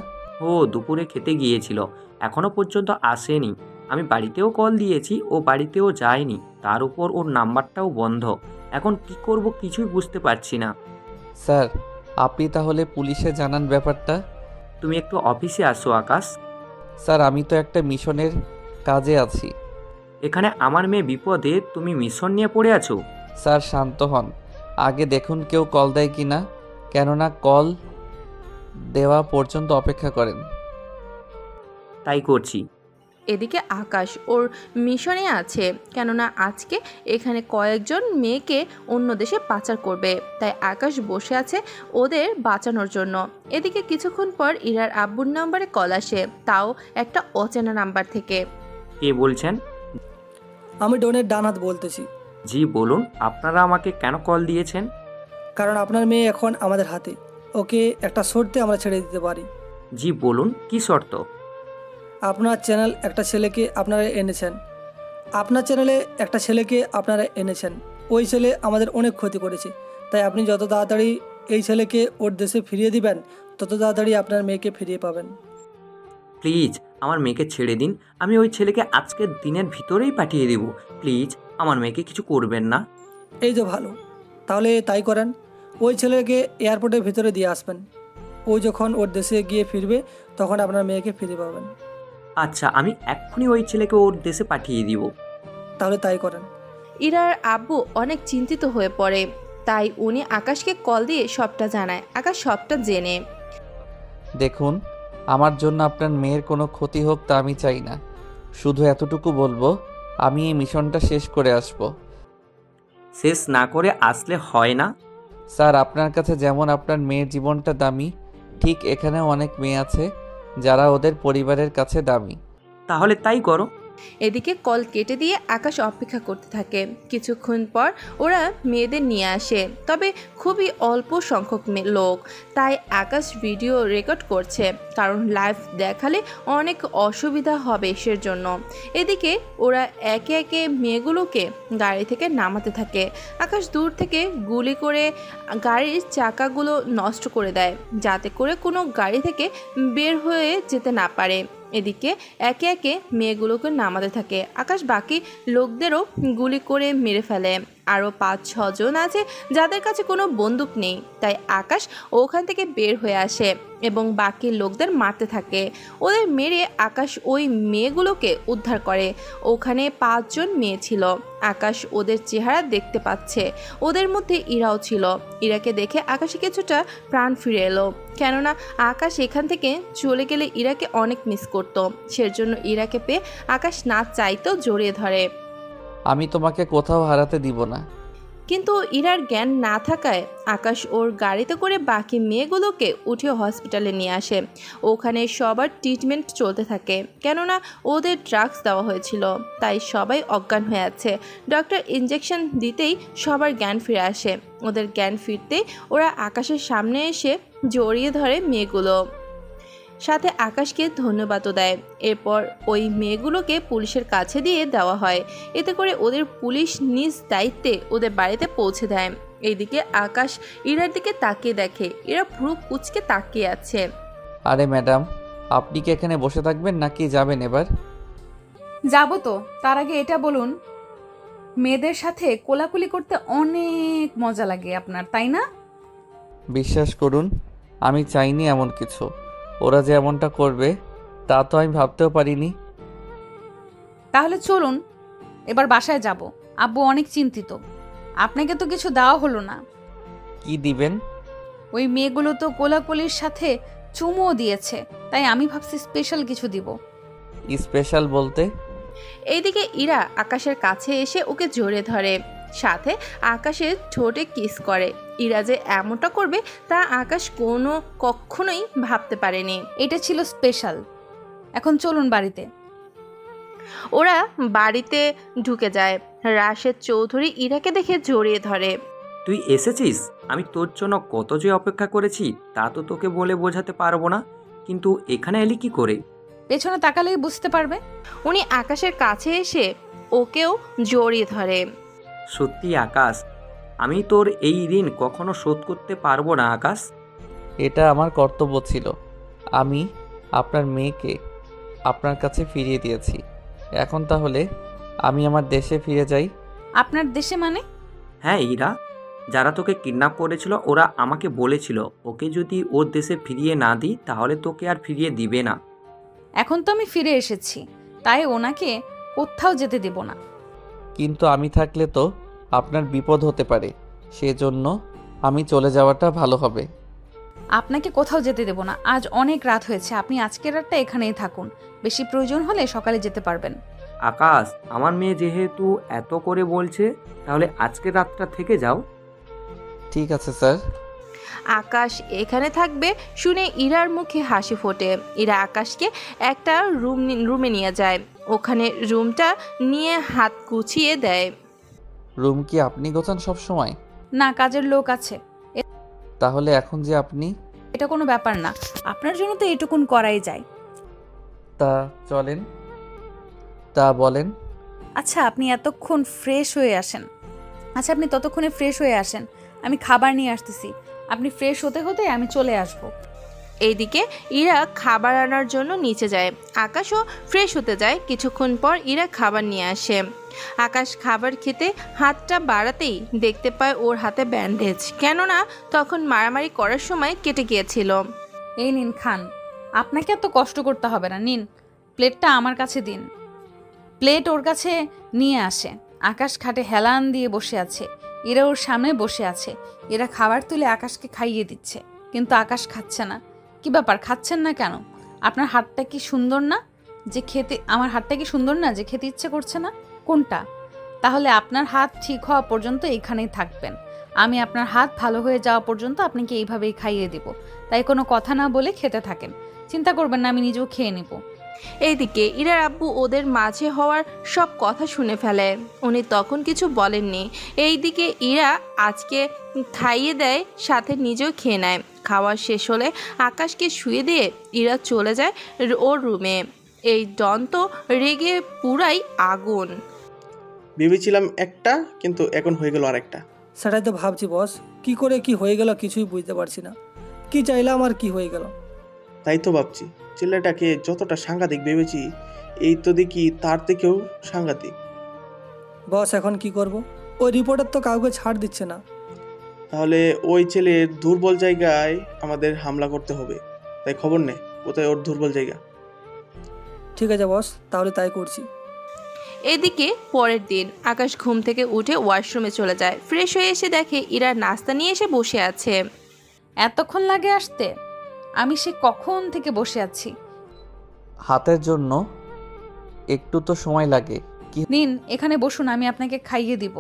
ও দুপুরে খেতে গিয়েছিল, এখনো পর্যন্ত আসেনি। আমি বাড়িতেও কল দিয়েছি, ও বাড়িতেও যায়নি, তার উপর ওর নাম্বারটাও বন্ধ। এখন কি করব কিছুই বুঝতে পারছি না। স্যার, আপনি তাহলে পুলিশে জানান ব্যাপারটা। তুমি একটু অফিসে আসো আকাশ। স্যার, আমি তো একটা মিশনের কাজে আছি। এখানে আমার মেয়ে বিপদে, তুমি মিশন নিয়ে পড়ে আছো? স্যার শান্ত হন, আগে দেখুন কেউ কল দেয় কি না, কেননা কল দেওয়া পর্যন্ত অপেক্ষা করেন। তাই করছি। এদিকে আকাশ ওর মিশনে আছে, কেননা আজকে এখানে কয়েকজন মেয়েকে অন্য দেশে পাচার করবে, তাই আকাশ বসে আছে ওদের বাঁচানোর জন্য। এদিকে কিছুক্ষণ পর ইরার আব্বুর নাম্বারে কল আসে, তাও একটা অচেনা নাম্বার থেকে। কে বলছেন? আমি ডনের ডান হাত বলতেছি। জি বলুন, আপনারা আমাকে কেন কল দিয়েছেন? কারণ আপনার মেয়ে এখন আমাদের হাতে, ওকে একটা শর্তে আমরা ছেড়ে দিতে পারি। জি বলুন, কি শর্ত? আপনার চ্যানেল একটা ছেলেকে আপনারা এনেছেন আপনার চ্যানেলে একটা ছেলেকে আপনারা এনেছেন ওই ছেলে আমাদের অনেক ক্ষতি করেছে, তাই আপনি যত তাড়াতাড়ি এই ছেলেকে ওর দেশে ফিরিয়ে দিবেন তত তাড়াতাড়ি আপনার মেয়েকে ফিরিয়ে পাবেন। প্লিজ আমার মেয়েকে ছেড়ে দিন, আমি ওই ছেলেকে আজকের দিনের ভিতরেই পাঠিয়ে দেব। প্লিজ আমার মেয়েকে কিছু করবেন না। এই তো ভালো, তাহলে তাই করেন। ওই ছেলেকে এয়ারপোর্টের ভিতরে দিয়ে আসবেন। ও যখন ওর দেশে গিয়ে ফিরবে তখন আপনার মেয়েকে ফিরে পাবেন। আচ্ছা, আমি এক্ষুনি ওই ছেলেকে ওর দেশে পাঠিয়ে দিব। তাহলে তাই করেন। ইরার আব্বু অনেক চিন্তিত হয়ে পড়ে, তাই উনি আকাশকে কল দিয়ে সবটা জানায়। আকাশ সবটা জেনে দেখুন, আমার জন্য আপনার মেয়ের কোনো ক্ষতি হোক তা আমি চাই না। শুধু এতটুকু বলবো, আমি এই মিশনটা শেষ করে আসব। শেষ না করে আসলে হয় না? স্যার, আপনার কাছে যেমন আপনার মেয়ের জীবনটা দামি, ঠিক এখানেও অনেক মেয়ে আছে যারা ওদের পরিবারের কাছে দামি। তাহলে তাই করো। এদিকে কল কেটে দিয়ে আকাশ অপেক্ষা করতে থাকে। কিছুক্ষণ পর ওরা মেয়েদের নিয়ে আসে, তবে খুবই অল্প সংখ্যক লোক, তাই আকাশ ভিডিও রেকর্ড করছে, কারণ লাইভ দেখালে অনেক অসুবিধা হবে সেজন্য। এদিকে ওরা একে একে মেয়েগুলোকে গাড়ি থেকে নামাতে থাকে। আকাশ দূর থেকে গুলি করে গাড়ির চাকাগুলো নষ্ট করে দেয়, যাতে করে কোনো গাড়ি থেকে বের হয়ে যেতে না পারে। এদিকে একে একে মেয়েগুলোকে নামাতে থাকে। আকাশ বাকি লোকদেরও গুলি করে মেরে ফেলে। আরও 5-6 জন আছে যাদের কাছে কোনো বন্দুক নেই, তাই আকাশ ওখান থেকে বের হয়ে আসে এবং বাকি লোকদের মারতে থাকে। ওদের মেরে আকাশ ওই মেয়েগুলোকে উদ্ধার করে। ওখানে 5 জন মেয়ে ছিল। আকাশ ওদের চেহারা দেখতে পাচ্ছে, ওদের মধ্যে ইরাও ছিল। ইরাকে দেখে আকাশে কিছুটা প্রাণ ফিরে এলো, কেননা আকাশ এখান থেকে চলে গেলে ইরাকে অনেক মিস করতো। সেজন্য ইরাকে পেয়ে আকাশ না চাইতেও জড়িয়ে ধরে। আমি তোমাকে কোথাও হারাতে দিব না। কিন্তু ইরার জ্ঞান না থাকায় আকাশ ওর গাড়িতে করে বাকি মেয়েগুলোকে উঠিয়ে হসপিটালে নিয়ে আসে। ওখানে সবার ট্রিটমেন্ট চলতে থাকে, কেননা ওদের ড্রাগস দেওয়া হয়েছিল, তাই সবাই অজ্ঞান হয়ে আছে। ডক্টর ইঞ্জেকশন দিতেই সবার জ্ঞান ফিরে আসে। ওদের জ্ঞান ফিরতেই ওরা আকাশের সামনে এসে জড়িয়ে ধরে মেয়েগুলো, সাথে আকাশকে ধন্যবাদও দেয়। এরপর ওই মেয়েগুলোকে পুলিশের কাছে দিয়ে দেওয়া হয়। এতে করে ওদের পুলিশ নিজ দায়িত্বে ওদের বাড়িতে পৌঁছে দেয়। এইদিকে আকাশ ইরার দিকে তাকিয়ে দেখে এরা পুরো কুচকে তাকিয়ে আছে। আরে ম্যাডাম, আপনি কি এখানে বসে থাকবেন নাকি যাবেন এবার? যাবো তো, তার আগে এটা বলুন, মেয়েদের সাথে কোলাকুলি করতে অনেক মজা লাগে আপনার, তাই না? বিশ্বাস করুন, আমি চাইনি এমন কিছু। ওরা যে এমনটা করবে তা তো আমি ভাবতেও পারিনি। তাহলে চলুন এবার বাসায় যাব, আব্বু অনেক চিন্তিত। আপনাকে তো কিছু দেওয়া হলো না। কি দিবেন? ওই মেয়েগুলো তো কোলাকুলির সাথে চুমুও দিয়েছে, তাই আমি ভাবছি স্পেশাল কিছু দিব। স্পেশাল বলতে? এইদিকে ইরা আকাশের কাছে এসে ওকে জড়িয়ে ধরে, সাথে আকাশের ঠোঁটে কিস করে। ইরা যে এমনটা করবে তা আকাশ কখনোই ভাবতে পারেনি। এটা ছিল স্পেশাল। এখন চলুন বাড়িতে। ওরা বাড়িতে ঢুকে যায়। রাশেদ চৌধুরী ইরাকে দেখে জড়িয়ে ধরে। তুই এসেছিস? আমি তোর জন্য কত যে অপেক্ষা করেছি তা তো তোকে বলে বোঝাতে পারবো না, কিন্তু এখানে এলি কি করে? পেছনে তাকালেই বুঝতে পারবে। উনি আকাশের কাছে এসে ওকেও জড়িয়ে ধরে। সত্যি আকাশ, আমি তোর এই ঋণ কখনো শোধ করতে পারবো না আকাশ। এটা আমার কর্তব্য ছিল। আমি আপনার মেয়েকে আপনার কাছে ফিরিয়ে দিয়েছি। এখন তাহলে আমি আমার দেশে ফিরে যাই। আপনার দেশে মানে? হ্যাঁ ইরা, যারা তোকে কিডন্যাপ করেছিল ওরা আমাকে বলেছিল ওকে যদি ওর দেশে ফিরিয়ে না দিই তাহলে তোকে আর ফিরিয়ে দিবে না। এখন তো আমি ফিরে এসেছি, তাই ওনাকে কোথাও যেতে দেব না। কিন্তু আমি থাকলে তো আপনার বিপদ হতে পারে, সেজন্য আমি চলে যাওয়াটা ভালো হবে। আপনাকে কোথাও যেতে দেব না। আজ অনেক রাত হয়েছে, আপনি আজকের রাতটা এখানেই থাকুন। বেশি প্রয়োজন হলে সকালে যেতে পারবেন। আকাশ, আমার মেয়ে যেহেতু এত করে বলছে তাহলে আজকের রাতটা থেকে যাও। ঠিক আছে স্যার। আকাশ এখানে থাকবে শুনে ইরার মুখে হাসি ফোটে। ইরা আকাশকে একটা রুমে নিয়ে যায়। ওখানে রুমটা নিয়ে হাত গুছিয়ে দেয়। রুম কি আপনি গোছান সব সময়? না, কাজের লোক আছে। তাহলে এখন যে আপনি এটা কোনো ব্যাপার না, আপনার জন্য তো এটুকুন করাই যায়। তা চলেন। তা বলেন। আচ্ছা আপনি এতক্ষণ ফ্রেশ হয়ে আসেন, আপনি ততক্ষণে ফ্রেশ হয়ে আসেন, আমি খাবার নিয়ে আসতেছি। আপনি ফ্রেশ হতে হতে আমি চলে আসব। এইদিকে ইরা খাবার আনার জন্য নিচে যায়। আকাশও ফ্রেশ হতে যায়। কিছুক্ষণ পর ইরা খাবার নিয়ে আসে। আকাশ খাবার খেতে হাতটা বাড়াতেই দেখতে পায় ওর হাতে ব্যান্ডেজ, কেননা তখন মারামারি করার সময় কেটে গিয়েছিল। এই নিন খান, আপনাকে এত কষ্ট করতে হবে না, নিন প্লেটটা আমার কাছে দিন। প্লেট ওর কাছে নিয়ে আসে। আকাশ খাটে হেলান দিয়ে বসে আছে, এরা ওর সামনে বসে আছে। এরা খাবার তুলে আকাশকে খাইয়ে দিচ্ছে, কিন্তু আকাশ খাচ্ছে না। কি ব্যাপার, খাচ্ছেন না কেন? আপনার হাতটা কি সুন্দর না যে খেতে, আমার হাতটা কি সুন্দর না যে খেতে ইচ্ছে করছে না? কোনটা? তাহলে আপনার হাত ঠিক হওয়া পর্যন্ত এইখানেই থাকবেন। আমি আপনার হাত ভালো হয়ে যাওয়া পর্যন্ত আপনাকে এইভাবেই খাইয়ে দিব। তাই কোনো কথা না বলে খেতে থাকেন, চিন্তা করবেন না, আমি নিজেও খেয়ে নেব। এইদিকে ইরার আব্বু ওদের মাঝে হওয়ার সব কথা শুনে ফেলে। উনি তখন কিছু বলেননি। এইদিকে ইরা আজকে খাইয়ে দেয়, সাথে নিজেও খেয়ে নেয়। খাওয়া শেষ হলে আকাশকে শুয়ে দিয়ে ইরা চলে যায় ওর রুমে। এই ডন তো রেগে পুরাই আগুন। ভেবেছিলাম একটা, কিন্তু এখন হয়ে গেল আরেকটা। সেটাই তো ভাবছি বস, কি করে কি হয়ে গেল কিছুই বুঝতে পারছি না। কি চাইলাম আর কি হয়ে গেল। তাই তো ভাবছি, ছেলেটাকে যতটা সাংঘাতিক ভেবেছি, এই তো দেখি তার থেকেও সাংঘাতিক। বস এখন কি করব? ওই রিপোর্টার তো কাউকে ছাড় দিচ্ছে না। তাহলে ওই ছেলের দুর্বল জায়গায় আমাদের হামলা করতে হবে। তাই খবর নে কোথায় ওর দুর্বল জায়গা। ঠিক আছে বস, তাহলে তাই করছি। এদিকে পরের দিন আকাশ ঘুম থেকে উঠে ওয়াশরুমে চলে যায়। ফ্রেশ হয়ে এসে দেখে ইরা নাস্তা নিয়ে এসে বসে আছে। এতক্ষণ লাগে আসতে? আমি সে কখন থেকে বসে আছি। হাতের জন্য একটু তো সময় লাগে। কি নিন এখানে বসুন, আমি আপনাকে খাইয়ে দিব।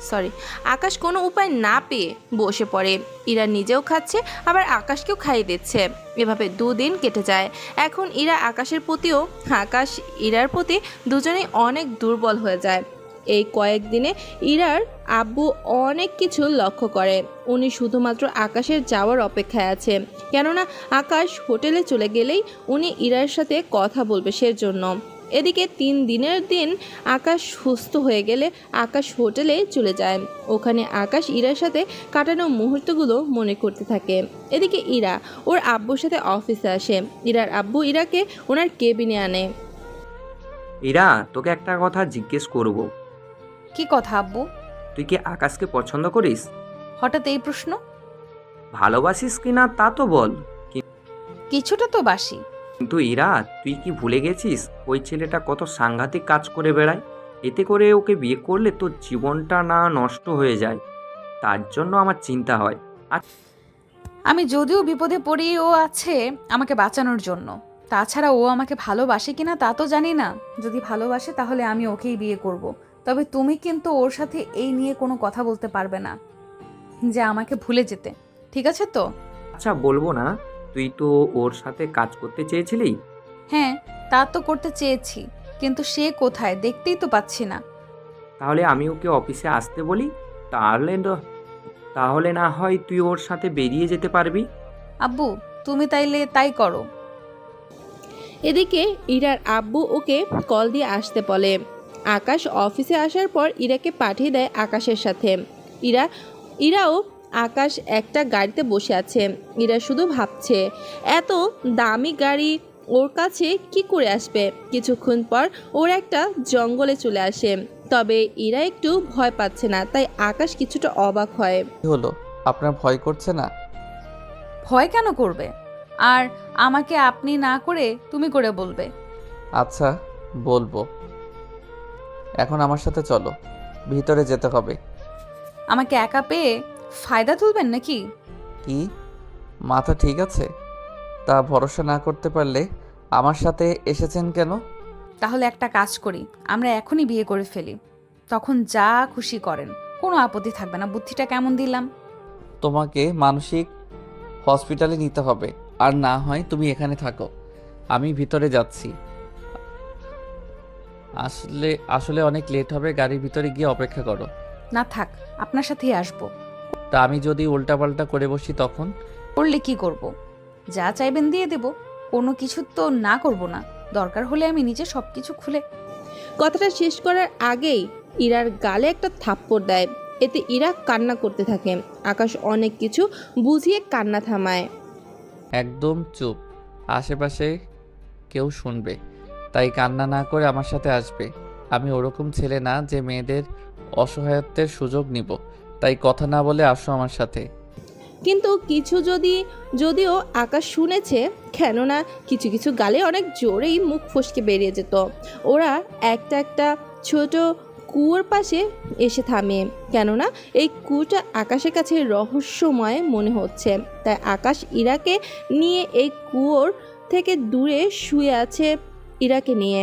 সরি, আকাশ কোনো উপায় না পেয়ে বসে পড়ে। ইরা নিজেও খাচ্ছে, আবার আকাশকেও খাইয়ে দিচ্ছে। এভাবে 2 দিন কেটে যায়। এখন ইরা আকাশের প্রতিও আকাশ ইরার প্রতি দুজনেই অনেক দুর্বল হয়ে যায়। এই কয়েকদিনে ইরার আব্বু অনেক কিছু লক্ষ্য করে। উনি শুধুমাত্র আকাশের যাওয়ার অপেক্ষায় আছে, কেননা আকাশ হোটেলে চলে গেলেই উনি ইরার সাথে কথা বলবে সেজন্য। এদিকে 3 দিনের দিন আকাশ সুস্থ হয়ে গেলে আকাশ হোটেলে চলে যায়। ওখানে আকাশ ইরার সাথে কাটানো মুহূর্তগুলো মনে করতে থাকে। এদিকে ইরা ওর আব্বুর সাথে অফিসে আসে। ইরার আব্বু ইরাকে ওনার কেবিনে আনে। ইরা, তোকে একটা কথা জিজ্ঞেস করব। কি কথা আব্বু? তুই কি আকাশকে পছন্দ করিস? হঠাৎ এই প্রশ্ন? ভালোবাসিস কিনা তা তো বল। কিছুটা তো বাসি। কিন্তু ইরা, তুই কি ভুলে গেছিস ওই ছেলেটা কত সাংঘাতিক কাজ করে বেড়ায়? এতে করে ওকে বিয়ে করলে তোর জীবনটা না নষ্ট হয়ে যায়, তার জন্য আমার চিন্তা হয়। আমি যদিও বিপদে পড়ি, ও আছে আমাকে বাঁচানোর জন্য। তাছাড়া ও আমাকে ভালোবাসে কিনা তা তো জানি না। যদি ভালোবাসে তাহলে আমি ওকেই বিয়ে করব। তবে তুমি কিন্তু ওর সাথে এই নিয়ে কোনো কথা বলতে পারবে না যে আমাকে ভুলে যেতে, ঠিক আছে তো? আচ্ছা, বলবো না। তুই তো ওর সাথে কাজ করতে চেয়েছিলি। হ্যাঁ, তা তো করতে চেয়েছি, কিন্তু সে কোথায় দেখতেই তো পাচ্ছি না। তাহলে আমি ওকে অফিসে আসতে বলি, তাহলে না হয় তুই ওর সাথে বেরিয়ে যেতে পারবি। আব্বু তুমি তাইলে তাই করো। এদিকে ইরার আব্বু ওকে কল দিয়ে আসতে বলে। আকাশ অফিসে আসার পর ইরাকে পাঠিয়ে দেয় আকাশের সাথে। ইরাও আকাশ একটা গাড়িতে বসে আছে। ইরা শুধু ভাবছে এত দামি গাড়ি ওর কাছে কি করে আসবে। কিছুক্ষণ পর ওর একটা জঙ্গলে চলে আসে। তবে ইরা একটু ভয় পাচ্ছে না, তাই আকাশ কিছুটা অবাক হয়। কি হলো, আপনার ভয় করছে না? ভয় কেন করবে? আর আমাকে আপনি না করে তুমি করে বলবে। আচ্ছা বলবো। এখন আমার সাথে চলো, ভিতরে যেতে হবে। আমাকে একা পেয়ে ফায়দা তুলবেন নাকি? কি মাথা ঠিক আছে? তা ভরসা না করতে পারলে আমার সাথে এসেছেন কেন? তাহলে একটা কাজ করি, আমরা এখনই বিয়ে করে ফেলি, তখন যা খুশি করেন, কোনো আপত্তি থাকবে না। বুদ্ধিটা কেমন দিলাম? তোমাকে মানসিক হসপিটালে নিতে হবে, আর না হয় তুমি এখানে থাকো, আমি ভিতরে যাচ্ছি। আসলে অনেক লেট হবে, গাড়ির ভিতরে গিয়ে অপেক্ষা করো। না থাক, আপনার সাথেই আসবো। তা আমি যদি উল্টাপাল্টা করে বসি তখন? করলে কি করব? যা চাইবেন দিয়ে দেব, কোনো কিছু তো না করব না। দরকার হলে আমি নিজে সবকিছু খুলে। কথাটা শেষ করার আগেই ইরার গালে একটা থাপ্পড় দেয়। এতে ইরা কান্না করতে থাকে। আকাশ অনেক কিছু বুঝিয়ে কান্না থামায়। একদম চুপ, আশেপাশে কেউ শুনবে, তাই কান্না না করে আমার সাথে আসবে। আমি ওরকম ছেলে না যে মেয়েদের অসহায়ত্বের সুযোগ নিব, তাই কথা না বলে আসো আমার সাথে। কিন্তু যদিও আকাশ শুনেছে, কেননা কিছু কিছু গালে অনেক জোরেই মুখ ফসকে বেরিয়ে যেত। ওরা একটা ছোট কুয়োর পাশে এসে থামে, কেননা এই কুয়োটা আকাশের কাছে রহস্যময় মনে হচ্ছে। তাই আকাশ ইরাকে নিয়ে এই কুয়োর থেকে দূরে শুয়ে আছে। ইরাকে নিয়ে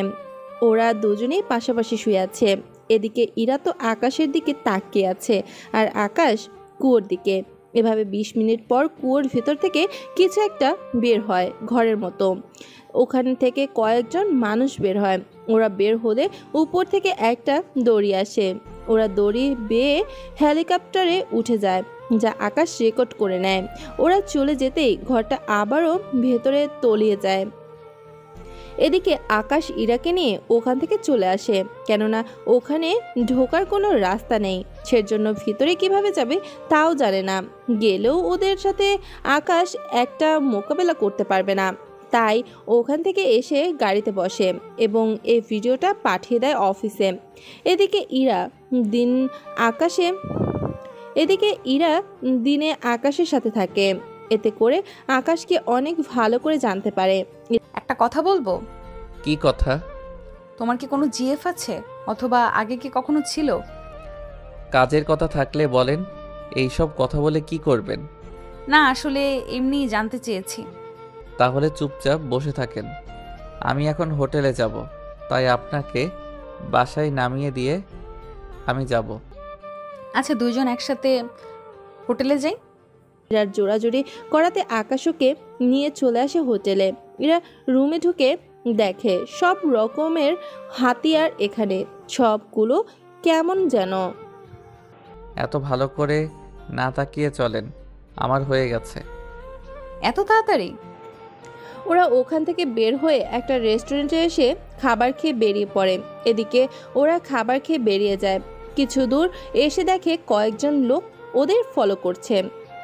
ওরা দুজনেই পাশাপাশি শুয়ে আছে। এদিকে ইরা তো আকাশের দিকে তাকিয়ে আছে, আর আকাশ কুয়োর দিকে। এভাবে 20 মিনিট পর কুয়োর ভেতর থেকে কিছু একটা বের হয়, ঘরের মতো। ওখান থেকে কয়েকজন মানুষ বের হয়। ওরা বের হলে উপর থেকে একটা দড়ি আসে। ওরা দড়ি বেয়ে হেলিকপ্টারে উঠে যায়, যা আকাশ রেকর্ড করে নেয়। ওরা চলে যেতেই ঘরটা আবারও ভেতরে তলিয়ে যায়। এদিকে আকাশ ইরাকে নিয়ে ওখান থেকে চলে আসে, কেননা ওখানে ঢোকার কোনো রাস্তা নেই। সেজন্য ভিতরে কিভাবে যাবে তাও জানে না। গেলেও ওদের সাথে আকাশ একটা মোকাবেলা করতে পারবে না। তাই ওখান থেকে এসে গাড়িতে বসে এবং এই ভিডিওটা পাঠিয়ে দেয় অফিসে। এদিকে ইরা দিনে আকাশের সাথে থাকে। এতে করে আকাশকে অনেক ভালো করে জানতে পারে। একটা কথা বলবো? কি কথা? তোমার কি কোনো জিএফ আছে, অথবা আগে কি কখনো ছিল? কাজের কথা থাকলে বলেন, এইসব কথা বলে কি করবেন? না, আসলে এমনি জানতে চেয়েছি। তাহলে চুপচাপ বসে থাকেন। আমি এখন হোটেলে যাব, তাই আপনাকে বাসায় নামিয়ে দিয়ে আমি যাব। আচ্ছা, দুইজন একসাথে হোটেলে যাই। ইরার জোড়াজোড়ি করাতে আকাশকে নিয়ে চলে আসে হোটেলে। ইরা রুমে ঢুকে দেখে সব রকমের হাতিয়ার এখানে। সবগুলো কেমন যেন। এত ভালো করে না তাকিয়ে চলেন, আমার হয়ে গেছে। এত তাড়াতাড়ি? ওরা ওখান থেকে বের হয়ে একটা রেস্টুরেন্টে এসে খাবার খেয়ে বেরিয়ে পড়ে। এদিকে ওরা খাবার খেয়ে বেরিয়ে যায়। কিছু দূর এসে দেখে কয়েকজন লোক ওদের ফলো করছে।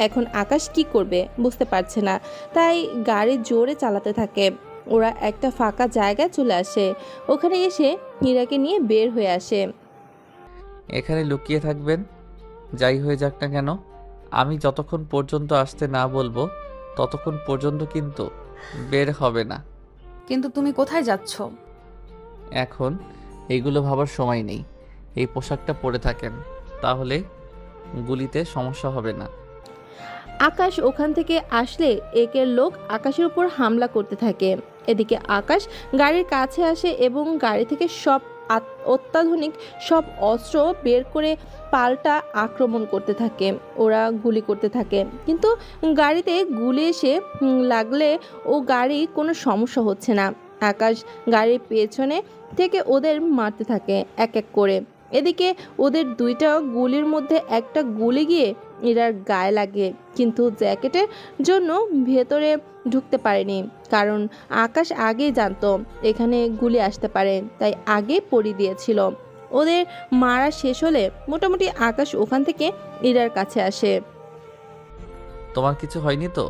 এখন আকাশ কি করবে বুঝতে পারছে না, তাই গাড়ি জোরে চালাতে থাকে। ওরা একটা ফাঁকা জায়গায় চলে আসে। ওখানে এসে ইরাকে নিয়ে বের হয়ে আসে। এখানে লুকিয়ে থাকবেন, যাই হয়ে যাক না কেন। আমি যতক্ষণ পর্যন্ত আসতে না বলবো ততক্ষণ পর্যন্ত কিন্তু বের হবে না। কিন্তু তুমি কোথায় যাচ্ছ? এখন এইগুলো ভাবার সময় নেই। এই পোশাকটা পরে থাকেন, তাহলে গুলিতে সমস্যা হবে না। আকাশ ওখান থেকে আসলে একের লোক আকাশের উপর হামলা করতে থাকে। এদিকে আকাশ গাড়ির কাছে আসে এবং গাড়ি থেকে সব অত্যাধুনিক সব অস্ত্র বের করে পাল্টা আক্রমণ করতে থাকে। ওরা গুলি করতে থাকে, কিন্তু গাড়িতে গুলি এসে লাগলে ও গাড়ি কোনো সমস্যা হচ্ছে না। আকাশ গাড়ির পেছনে থেকে ওদের মারতে থাকে এক এক করে। এদিকে ওদের দুইটা গুলির মধ্যে একটা গুলি গিয়ে ইরার গায়ে লাগে, কিন্তু জ্যাকেটের জন্য ভেতরে ঢুকতে পারেনি, কারণ আকাশ আগেই জানতো এখানে গুলি আসতে পারে, তাই আগে পরিয়ে দিয়েছিল। ওদের মারা শেষ হলে মোটামুটি আকাশ ওখান থেকে ইরার কাছে আসে। তোমার কিছু হয়নি তো?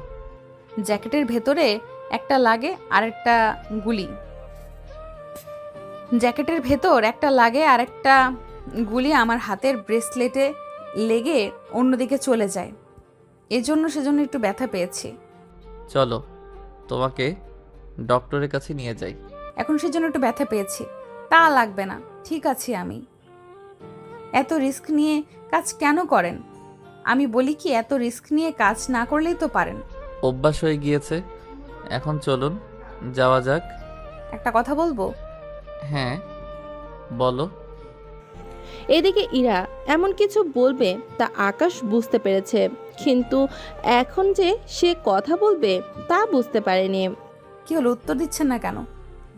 জ্যাকেটের ভেতরে একটা লাগে আর একটা গুলি। জ্যাকেটের ভেতর একটা লাগে আর একটা গুলি আমার হাতের ব্রেসলেটে লেগে অন্যদিকে চলে যায়। সেজন্য একটু ব্যথা পেয়েছি। চলো তোমাকে ডক্টরের কাছে নিয়ে যাই। এখন সেজন্য একটু ব্যথা পেয়েছি। তা লাগবে না, ঠিক আছি আমি। এত রিস্ক নিয়ে কাজ কেন করেন? আমি বলি কি, এত রিস্ক নিয়ে কাজ না করলেই তো পারেন। অভ্যাস হয়ে গিয়েছে। এখন চলুন যাওয়া যাক। একটা কথা বলবো? হ্যাঁ বলো। এদিকে ইরা এমন কিছু বলবে তা আকাশ বুঝতে পেরেছে, কিন্তু এখন যে সে কথা বলবে তা বুঝতে পারেনি। কি হলো, উত্তর দিচ্ছেন না কেন?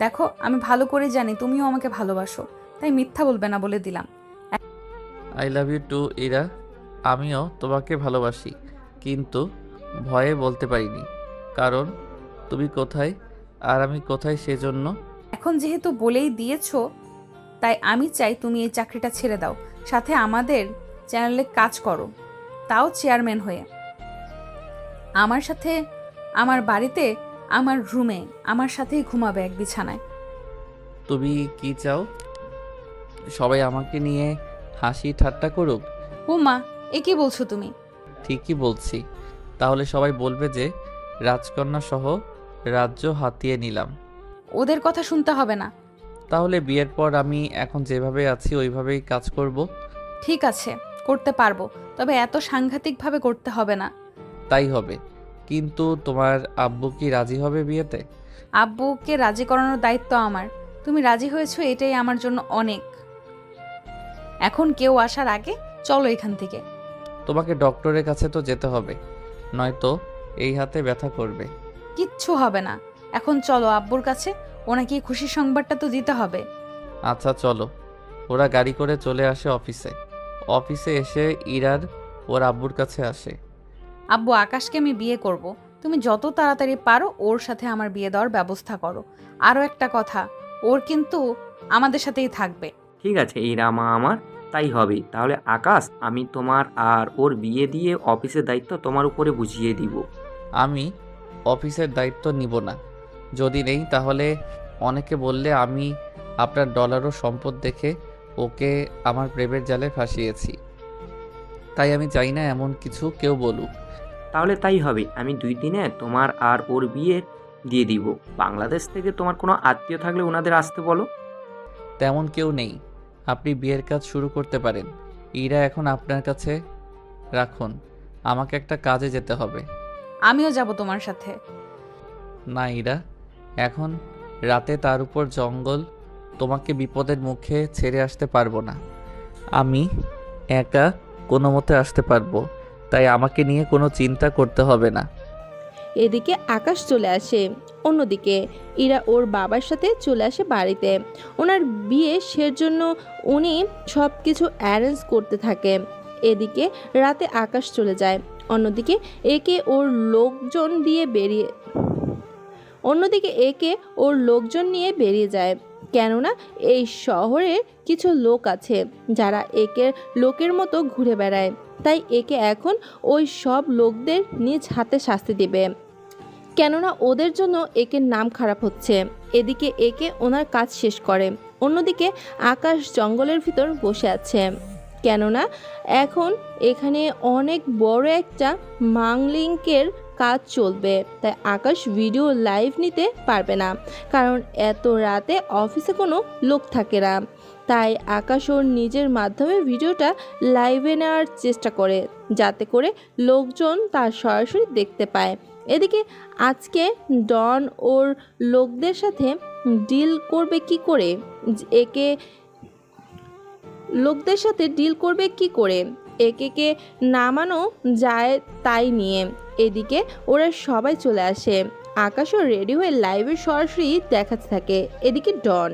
দেখো, আমি ভালো করে জানি তুমিও আমাকে ভালোবাসো, তাই মিথ্যা বলবে না বলে দিলাম। I love you too Ira. আমিও তোমাকে ভালোবাসি, কিন্তু ভয়ে বলতে পারিনি, কারণ তুমি কোথায় আর আমি কোথায় সেজন্য। এখন যেহেতু বলেই দিয়েছো, তাই আমি চাই তুমি এই চাকরিটা ছেড়ে দাও, সাথে আমাদের চ্যানেলে কাজ করো, তাও চেয়ারম্যান হয়ে। আমার সাথে আমার বাড়িতে, আমার রুমে আমার সাথেই ঘুমাবে এক বিছানায়। তুমি কি চাও? সবাই আমাকে নিয়ে হাসি ঠাট্টা করুক? ও মা, এ কি বলছো তুমি? ঠিকই বলছি। তাহলে সবাই বলবে যে রাজকন্যা সহ রাজ্য হাতিয়ে নিলাম। ওদের কথা শুনতে হবে না। তাহলে বিয়ের পর আমি এখন যেভাবে আছি ওইভাবেই কাজ করব। ঠিক আছে, করতে পারবো, তবে এত সাংঘাতিকভাবে করতে হবে না। তাই হবে। কিন্তু তোমার আব্বু কি রাজি হবে বিয়েতে? আব্বুকে রাজি করানোর দায়িত্ব আমার। তুমি রাজি হয়েছো, এটাই আমার জন্য অনেক। এখন কেউ আসার আগে চলো এখান থেকে। তোমাকে ডক্টরের কাছে তো যেতে হবে, নয়তো এই হাতে ব্যথা করবে। কিচ্ছু হবে না, এখন চলো আব্বুর কাছে, ওনাকে খুশির সংবাদটা তো দিতে হবে। আচ্ছা চলো। ওরা গাড়ি করে চলে আসে অফিসে। অফিসে এসে ইরার ওর আব্বুর কাছে আসে। আব্বু, আকাশকে আমি বিয়ে করব, তুমি যত তাড়াতাড়ি পারো ওর সাথে আমার বিয়ে দেওয়ার ব্যবস্থা করো। আরও একটা কথা, ওর কিন্তু আমাদের সাথেই থাকবে। ঠিক আছে ইরা মা আমার, তাই হবে। তাহলে আকাশ, আমি তোমার আর ওর বিয়ে দিয়ে অফিসের দায়িত্ব তোমার উপরে বুঝিয়ে দিব। আমি অফিসের দায়িত্ব নিব না। যদি নেই তাহলে অনেকে বললে আমি আপনার ডলারও সম্পদ দেখে ওকে আমার প্রেমের জালে ফাঁসিয়েছি। তাই আমি চাই না এমন কিছু কেউ বলুক। তাহলে তাই হবে, আমি 2 দিনে তোমার আর ওর বিয়ে দিয়ে দিব। বাংলাদেশ থেকে তোমার কোনো আত্মীয় থাকলে ওনাদের আসতে বলো। তেমন কেউ নেই, আপনি বিয়ের কাজ শুরু করতে পারেন। ইরা এখন আপনার কাছে রাখুন, আমাকে একটা কাজে যেতে হবে। আমিও যাব তোমার সাথে। না ইরা, এখন রাতে, তার উপর জঙ্গল, তোমাকে বিপদের মুখে ছেড়ে আসতে পারবো না। আমি একা কোনো মতে আসতে পারবো, তাই আমাকে নিয়ে কোনো চিন্তা করতে হবে না। এদিকে আকাশ চলে আসে। অন্যদিকে ইরা ওর বাবার সাথে চলে আসে বাড়িতে। ওনার বিয়ে সেজন্য উনি সব কিছু অ্যারেঞ্জ করতে থাকে। এদিকে রাতে আকাশ চলে যায়। অন্যদিকে একে ওর লোকজন নিয়ে বেরিয়ে যায়, কেননা এই শহরে কিছু লোক আছে যারা একের লোকের মতো ঘুরে বেড়ায়। তাই একে এখন ওই সব লোকদের নিজ হাতে শাস্তি দেবে, কেননা ওদের জন্য একের নাম খারাপ হচ্ছে। এদিকে একে ওনার কাজ শেষ করে। অন্যদিকে আকাশ জঙ্গলের ভিতর বসে আছে, কেননা এখন এখানে অনেক বড় একটা মাংলিংকের কাজ চলবে। তাই আকাশ ভিডিও লাইভ নিতে পারবে না, কারণ এত রাতে অফিসে কোনো লোক থাকে না। তাই আকাশ ওর নিজের মাধ্যমে ভিডিওটা লাইভে নেওয়ার চেষ্টা করে, যাতে করে লোকজন তার সরাসরি দেখতে পায়। এদিকে আজকে ডন ওর লোকদের সাথে ডিল করবে কি করে, একে নামানো যায় তাই নিয়ে। এদিকে ওরা সবাই চলে আসে। আকাশও রেডি হয়ে লাইভে সরাসরি দেখাতে থাকে। এদিকে ডন,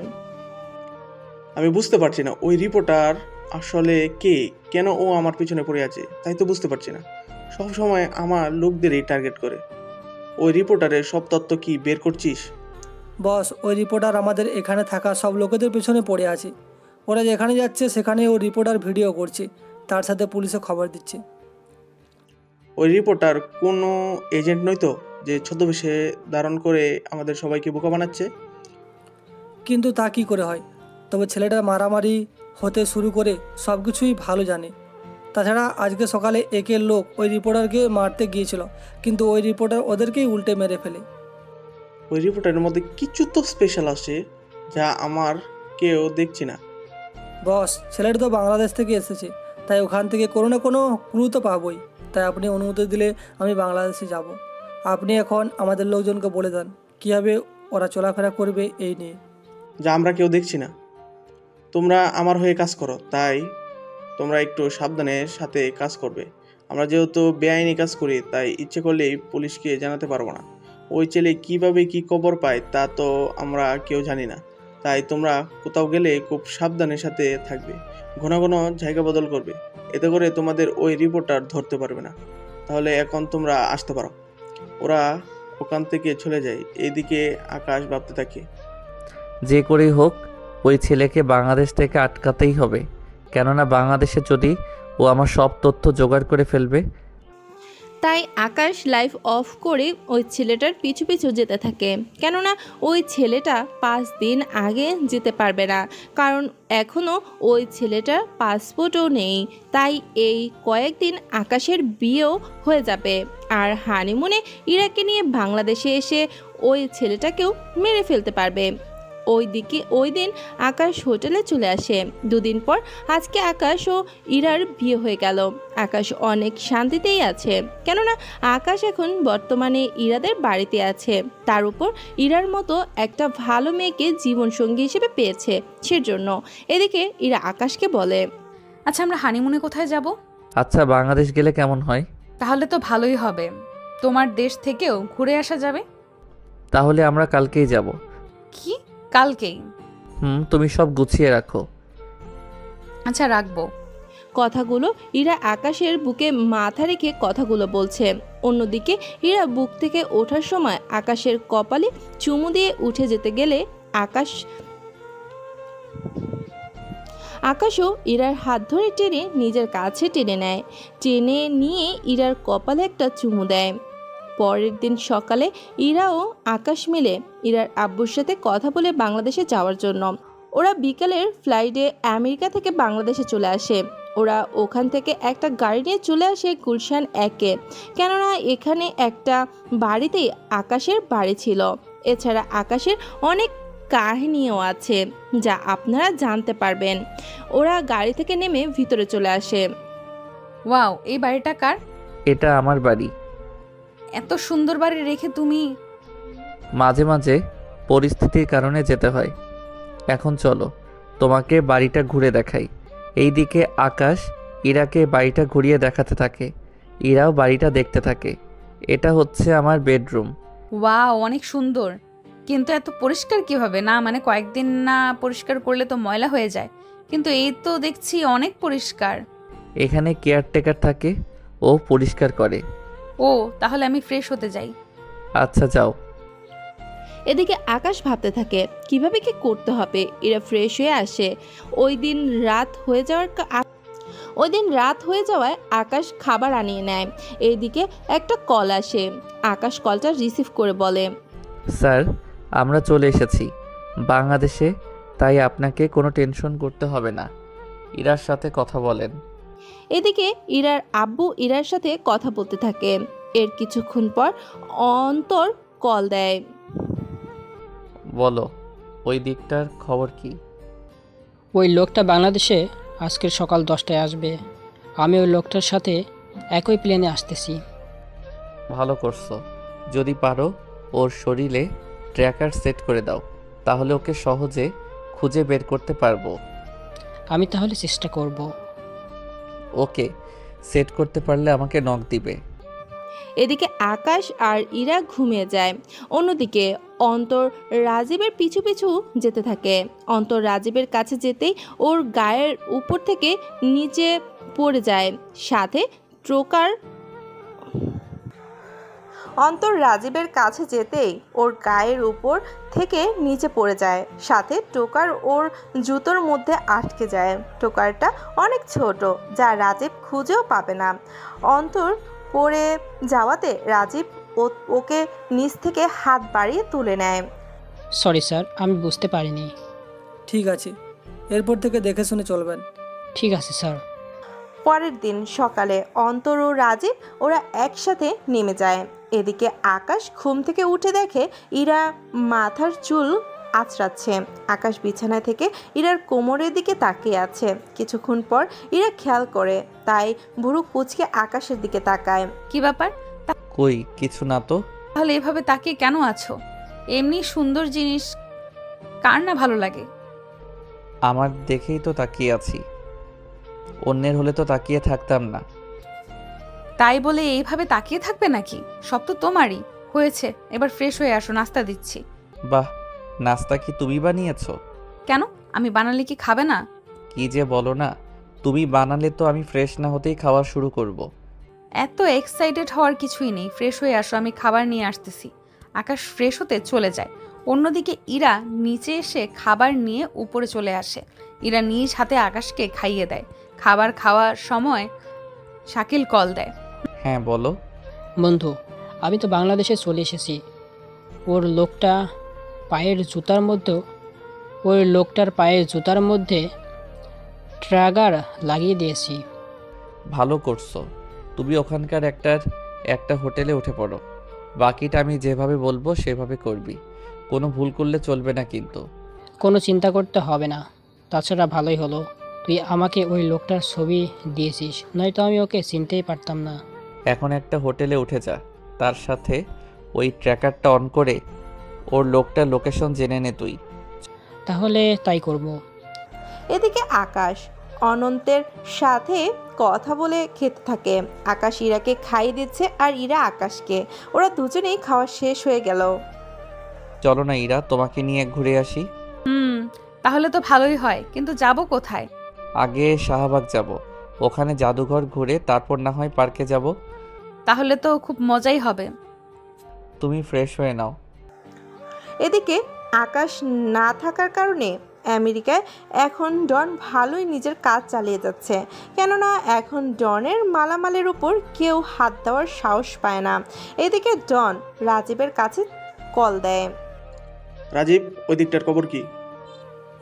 আমি বুঝতে পারছি না ওই রিপোর্টার আসলে কে, কেন ও আমার পিছনে পড়ে আছে, তাই তো বুঝতে পারছি না। সব সময় আমার লোকদেরই টার্গেট করে। ওই রিপোর্টারের সব তথ্য কি বের করছিস? বস, ওই রিপোর্টার আমাদের এখানে থাকা সব লোকেদের পেছনে পড়ে আছে। ওরা যেখানে যাচ্ছে সেখানে ওই রিপোর্টার ভিডিও করছে, তার সাথে পুলিশে খবর দিচ্ছে। ওই রিপোর্টার কোনো এজেন্ট নয় তো, যে ছদ্মবেশে ধারণ করে আমাদের সবাইকে বোকা বানাচ্ছে? কিন্তু তা কি করে হয়? তবে ছেলেটা মারামারি হতে শুরু করে সব কিছুই ভালো জানে। তাছাড়া আজকে সকালে একের লোক ওই রিপোর্টারকে মারতে গিয়েছিল, কিন্তু ওই রিপোর্টার ওদেরকেই উল্টে মেরে ফেলে। ওই রিপোর্টারের মধ্যে কিছু তো স্পেশাল আছে যা আমার কেউ দেখছি না। বস, ছেলেটা তো বাংলাদেশ থেকে এসেছে, তাই ওখান থেকে কোনো না কোনো ক্লু তো পাবই। তাই আপনি অনুমতি দিলে আমি বাংলাদেশে যাব। আপনি এখন আমাদের লোকজনকে বলে দেন কীভাবে ওরা চলাফেরা করবে এই নিয়ে। যা আমরা কেউ দেখছি না। তোমরা আমার হয়ে কাজ করো, তাই তোমরা একটু সাবধানের সাথে কাজ করবে। আমরা যেহেতু বেআইনি কাজ করি, তাই ইচ্ছে করলেই পুলিশকে জানাতে পারবো না। ওই ছেলে কিভাবে কি খবর পায় তা তো আমরা কেউ জানি না। তাই তোমরা কোথাও গেলে খুব সাবধানের সাথে থাকবে, ঘন ঘন জায়গা বদল করবে, এতে করে তোমাদের ওই রিপোর্টার ধরতে পারবে না। তাহলে এখন তোমরা আসতে পারো। ওরা ওখান থেকে চলে যায়। এইদিকে আকাশ ভাবতে থাকে। যে করেই হোক ওই ছেলেকে বাংলাদেশ থেকে আটকাতেই হবে, কেননা বাংলাদেশে যদি ও আমার সব তথ্য জোগাড় করে ফেলবে। তাই আকাশ লাইভ অফ করে ওই ছেলেটার পিছু পিছু যেতে থাকে, কেননা ওই ছেলেটা 5 দিন আগে যেতে পারবে না, কারণ এখনও ওই ছেলেটার পাসপোর্টও নেই। তাই এই কয়েকদিন আকাশের বিয়েও হয়ে যাবে, আর হানিমুনে ইরাকে নিয়ে বাংলাদেশে এসে ওই ছেলেটাকেও মেরে ফেলতে পারবে। ওই দিন আকাশ হোটেলে চলে আসে। 2 দিন পর আজকে আকাশ ও ইরার বিয়ে হয়ে গেল। আকাশ অনেক শান্তিতেই আছে, কেননা আকাশ এখন বর্তমানে ইরাদের বাড়িতে আছে। তার উপর ইরার মতো একটা ভালো মেয়েকে জীবনসঙ্গী হিসেবে পেয়েছে, সেজন্য। এদিকে ইরা আকাশকে বলে, আচ্ছা আমরা হানিমুনে কোথায় যাব? আচ্ছা বাংলাদেশ গেলে কেমন হয়? তাহলে তো ভালোই হবে, তোমার দেশ থেকেও ঘুরে আসা যাবে। তাহলে আমরা কালকেই যাব। কি কালকেই? তুমি সব গুছিয়ে রাখো। আচ্ছা রাখবো। কথাগুলো ইরা আকাশের বুকে মাথা রেখে কথাগুলো বলছে। অন্যদিকে ইরা বুক থেকে ওঠার সময় আকাশের কপালে চুমু দিয়ে উঠে যেতে গেলে আকাশও ইরার হাত ধরে টেনে নিজের কাছে টেনে নেয়। টেনে নিয়ে ইরার কপালে একটা চুমু দেয়। পরের দিন সকালে ইরা ও আকাশ মিলে ইরার আব্বুর সাথে কথা বলে বাংলাদেশে যাওয়ার জন্য। ওরা বিকালের ফ্লাইটে আমেরিকা থেকে বাংলাদেশে চলে আসে। ওরা ওখান থেকে একটা গাড়ি নিয়ে চলে আসে গুলশান 1-এ, কেননা এখানে একটা বাড়িতেই আকাশের বাড়ি ছিল। এছাড়া আকাশের অনেক কাহিনীও আছে যা আপনারা জানতে পারবেন। ওরা গাড়ি থেকে নেমে ভিতরে চলে আসে। ওয়াও, এই বাড়িটা কার? এটা আমার বাড়ি। এত সুন্দর বাড়ি রেখে তুমি? মাঝে মাঝে পরিস্থিতির কারণে যেতে হয়। এখন চলো তোমাকে বাড়িটা ঘুরে দেখাই। এইদিকে আকাশ ইরাকে বাড়িটা ঘুরিয়ে দেখাতে থাকে, ইরাও বাড়িটা দেখতে থাকে। এটা হচ্ছে আমার বেডরুম। ওয়াও, অনেক সুন্দর, কিন্তু এত পরিষ্কার কিভাবে? না মানে কয়েকদিন না পরিষ্কার করলে তো ময়লা হয়ে যায়, কিন্তু এই তো দেখছি অনেক পরিষ্কার। এখানে কেয়ারটেকার থাকে, ও পরিষ্কার করে। ও, তাহলে আমি ফ্রেশ হতে যাই। আচ্ছা যাও। এদিকে আকাশ ভাবতে থাকে কিভাবে কি করতে হবে। এরা ফ্রেশ হয়ে আসে। ওই দিন রাত হয়ে যাওয়ায় আকাশ খাবার আনিয়ে নেয়। এইদিকে একটা কল আসে। আকাশ কলটা রিসিভ করে বলে, স্যার আমরা চলে এসেছি বাংলাদেশে, তাই আপনাকে কোনো টেনশন করতে হবে না। ইরার সাথে কথা বলেন। এদিকে ইরার আব্বু ইরার সাথে কথা বলতে থাকে। এর কিছুক্ষণ পর অন্তর কল দেয়। বলো ওই দিকটার খবর কি? ওই লোকটা বাংলাদেশে আজকের সকাল 10টায় আসবে। আমি ওই লোকটার সাথে একই প্লেনে আসতেছি। ভালো করছো। যদি পারো ওর শরীরে ট্র্যাকার সেট করে দাও, তাহলে ওকে সহজে খুঁজে বের করতে পারবো। আমি তাহলে চেষ্টা করব। ওকে সেট করতে পারলে আমাকে নক দিবে। এদিকে আকাশ আর ইরা ঘুমিয়ে যায়। অন্যদিকে অন্তর রাজীবের পিছু পিছু যেতে থাকে। অন্তর রাজীবের কাছে যেতেই ওর গায়ের উপর থেকে নিচে পড়ে যায়, সাথে টোকার অন্তর রাজীবের কাছে যেতেই ওর গায়ের উপর থেকে নিচে পড়ে যায়, সাথে টোকার ওর জুতোর মধ্যে আটকে যায়। টোকারটা অনেক ছোট, যা রাজীব খুঁজেও পাবে না। অন্তর পড়ে যাওয়াতে রাজীব ওকে নিচ থেকে হাত বাড়িয়ে তুলে নেয়। সরি স্যার, আমি বুঝতে পারিনি। ঠিক আছে, এরপর থেকে দেখে শুনে চলবেন। ঠিক আছে স্যার। পরের দিন সকালে অন্তর ও রাজীব ওরা একসাথে নেমে যায়। এদিকে আকাশ ঘুম থেকে উঠে দেখে ইরা মাথার চুল আঁচড়াচ্ছে। আকাশ বিছানায় থেকে ইরার কোমরের দিকে তাকিয়ে আছে। কিছুক্ষণ পর ইরা খেয়াল করে, তাই ভুরু কুঁচকে আকাশের দিকে তাকায়। কি ব্যাপার? কই কিছু না তো। তাহলে এভাবে তাকিয়ে কেন আছো? এমনি সুন্দর জিনিস কার না ভালো লাগে? আমার দেখেই তো তাকিয়ে আছি, অন্যের হলে তো তাকিয়ে থাকতাম না। তাই বলে এইভাবে তাকিয়ে থাকবে নাকি? সব তো তোমারই। হয়েছে, এবার ফ্রেশ হয়ে আসো, নাস্তা দিচ্ছি। বাহ, নাস্তা কি তুমি বানিয়েছো? কেন, আমি বানালে কি খাবে না? কি যে বলো না, তুমি বানালে তো আমি ফ্রেশ না হতেই খাওয়া শুরু করব। এত এক্সাইটেড হওয়ার কিছুই নেই, ফ্রেশ হয়ে আসো, আমি খাবার নিয়ে আসতেছি। আকাশ ফ্রেশ হতে চলে যায়। অন্যদিকে ইরা নিচে এসে খাবার নিয়ে উপরে চলে আসে। ইরা নিজ হাতে আকাশকে খাইয়ে দেয়। খাবার খাওয়ার সময় শাকিল কল দেয়। হ্যাঁ বলো। বন্ধু, আমি তো বাংলাদেশে চলে এসেছি। ওর লোকটার পায়ের জুতার মধ্যে ট্র্যাগার লাগিয়ে দিয়েছি। ভালো করছো। তুমি ওখানকার একটা হোটেলে উঠে পড়ো। বাকিটা আমি যেভাবে বলবো সেভাবে করবি। কোনো ভুল করলে চলবে না কিন্তু। কোনো চিন্তা করতে হবে না। তাছাড়া ভালোই হলো তুই আমাকে ওই লোকটার ছবি দিয়েছিস, নয়তো আমি ওকে চিনতেই পারতাম না। এখন একটা হোটেলে উঠে যা, তার সাথে ওই ট্র্যাকারটা অন করে ওর লোকটার লোকেশন জেনে নে তুই। তাহলে তাই করব। এদিকে আকাশ অনন্তের সাথে কথা বলে খেতে থাকে। আকাশ ইরাকে খাইয়ে দিচ্ছে আর ইরা আকাশকে। ওরা দুজনেই খাওয়া শেষ হয়ে গেল। চলো না ইরা, তোমাকে নিয়ে ঘুরে আসি। তাহলে তো ভালোই হয়, কিন্তু যাব কোথায়? আগে শাহবাগ যাব, ওখানে জাদুঘর ঘুরে তারপর না হয় পার্কে যাব। তাহলে তো খুব মজাই হবে। তুমি ফ্রেশ হয়ে নাও। এদিকে আকাশ না থাকার কারণে আমেরিকায় এখন ডন ভালোই নিজের কাজ চালিয়ে যাচ্ছে। কেননা এখন ডনের মালামালের উপর কেউ হাত দেওয়ার সাহস পায় না। এদিকে ডন রাজীবের কাছে কল দেয়। রাজীব, ওই দিকটার খবর কি?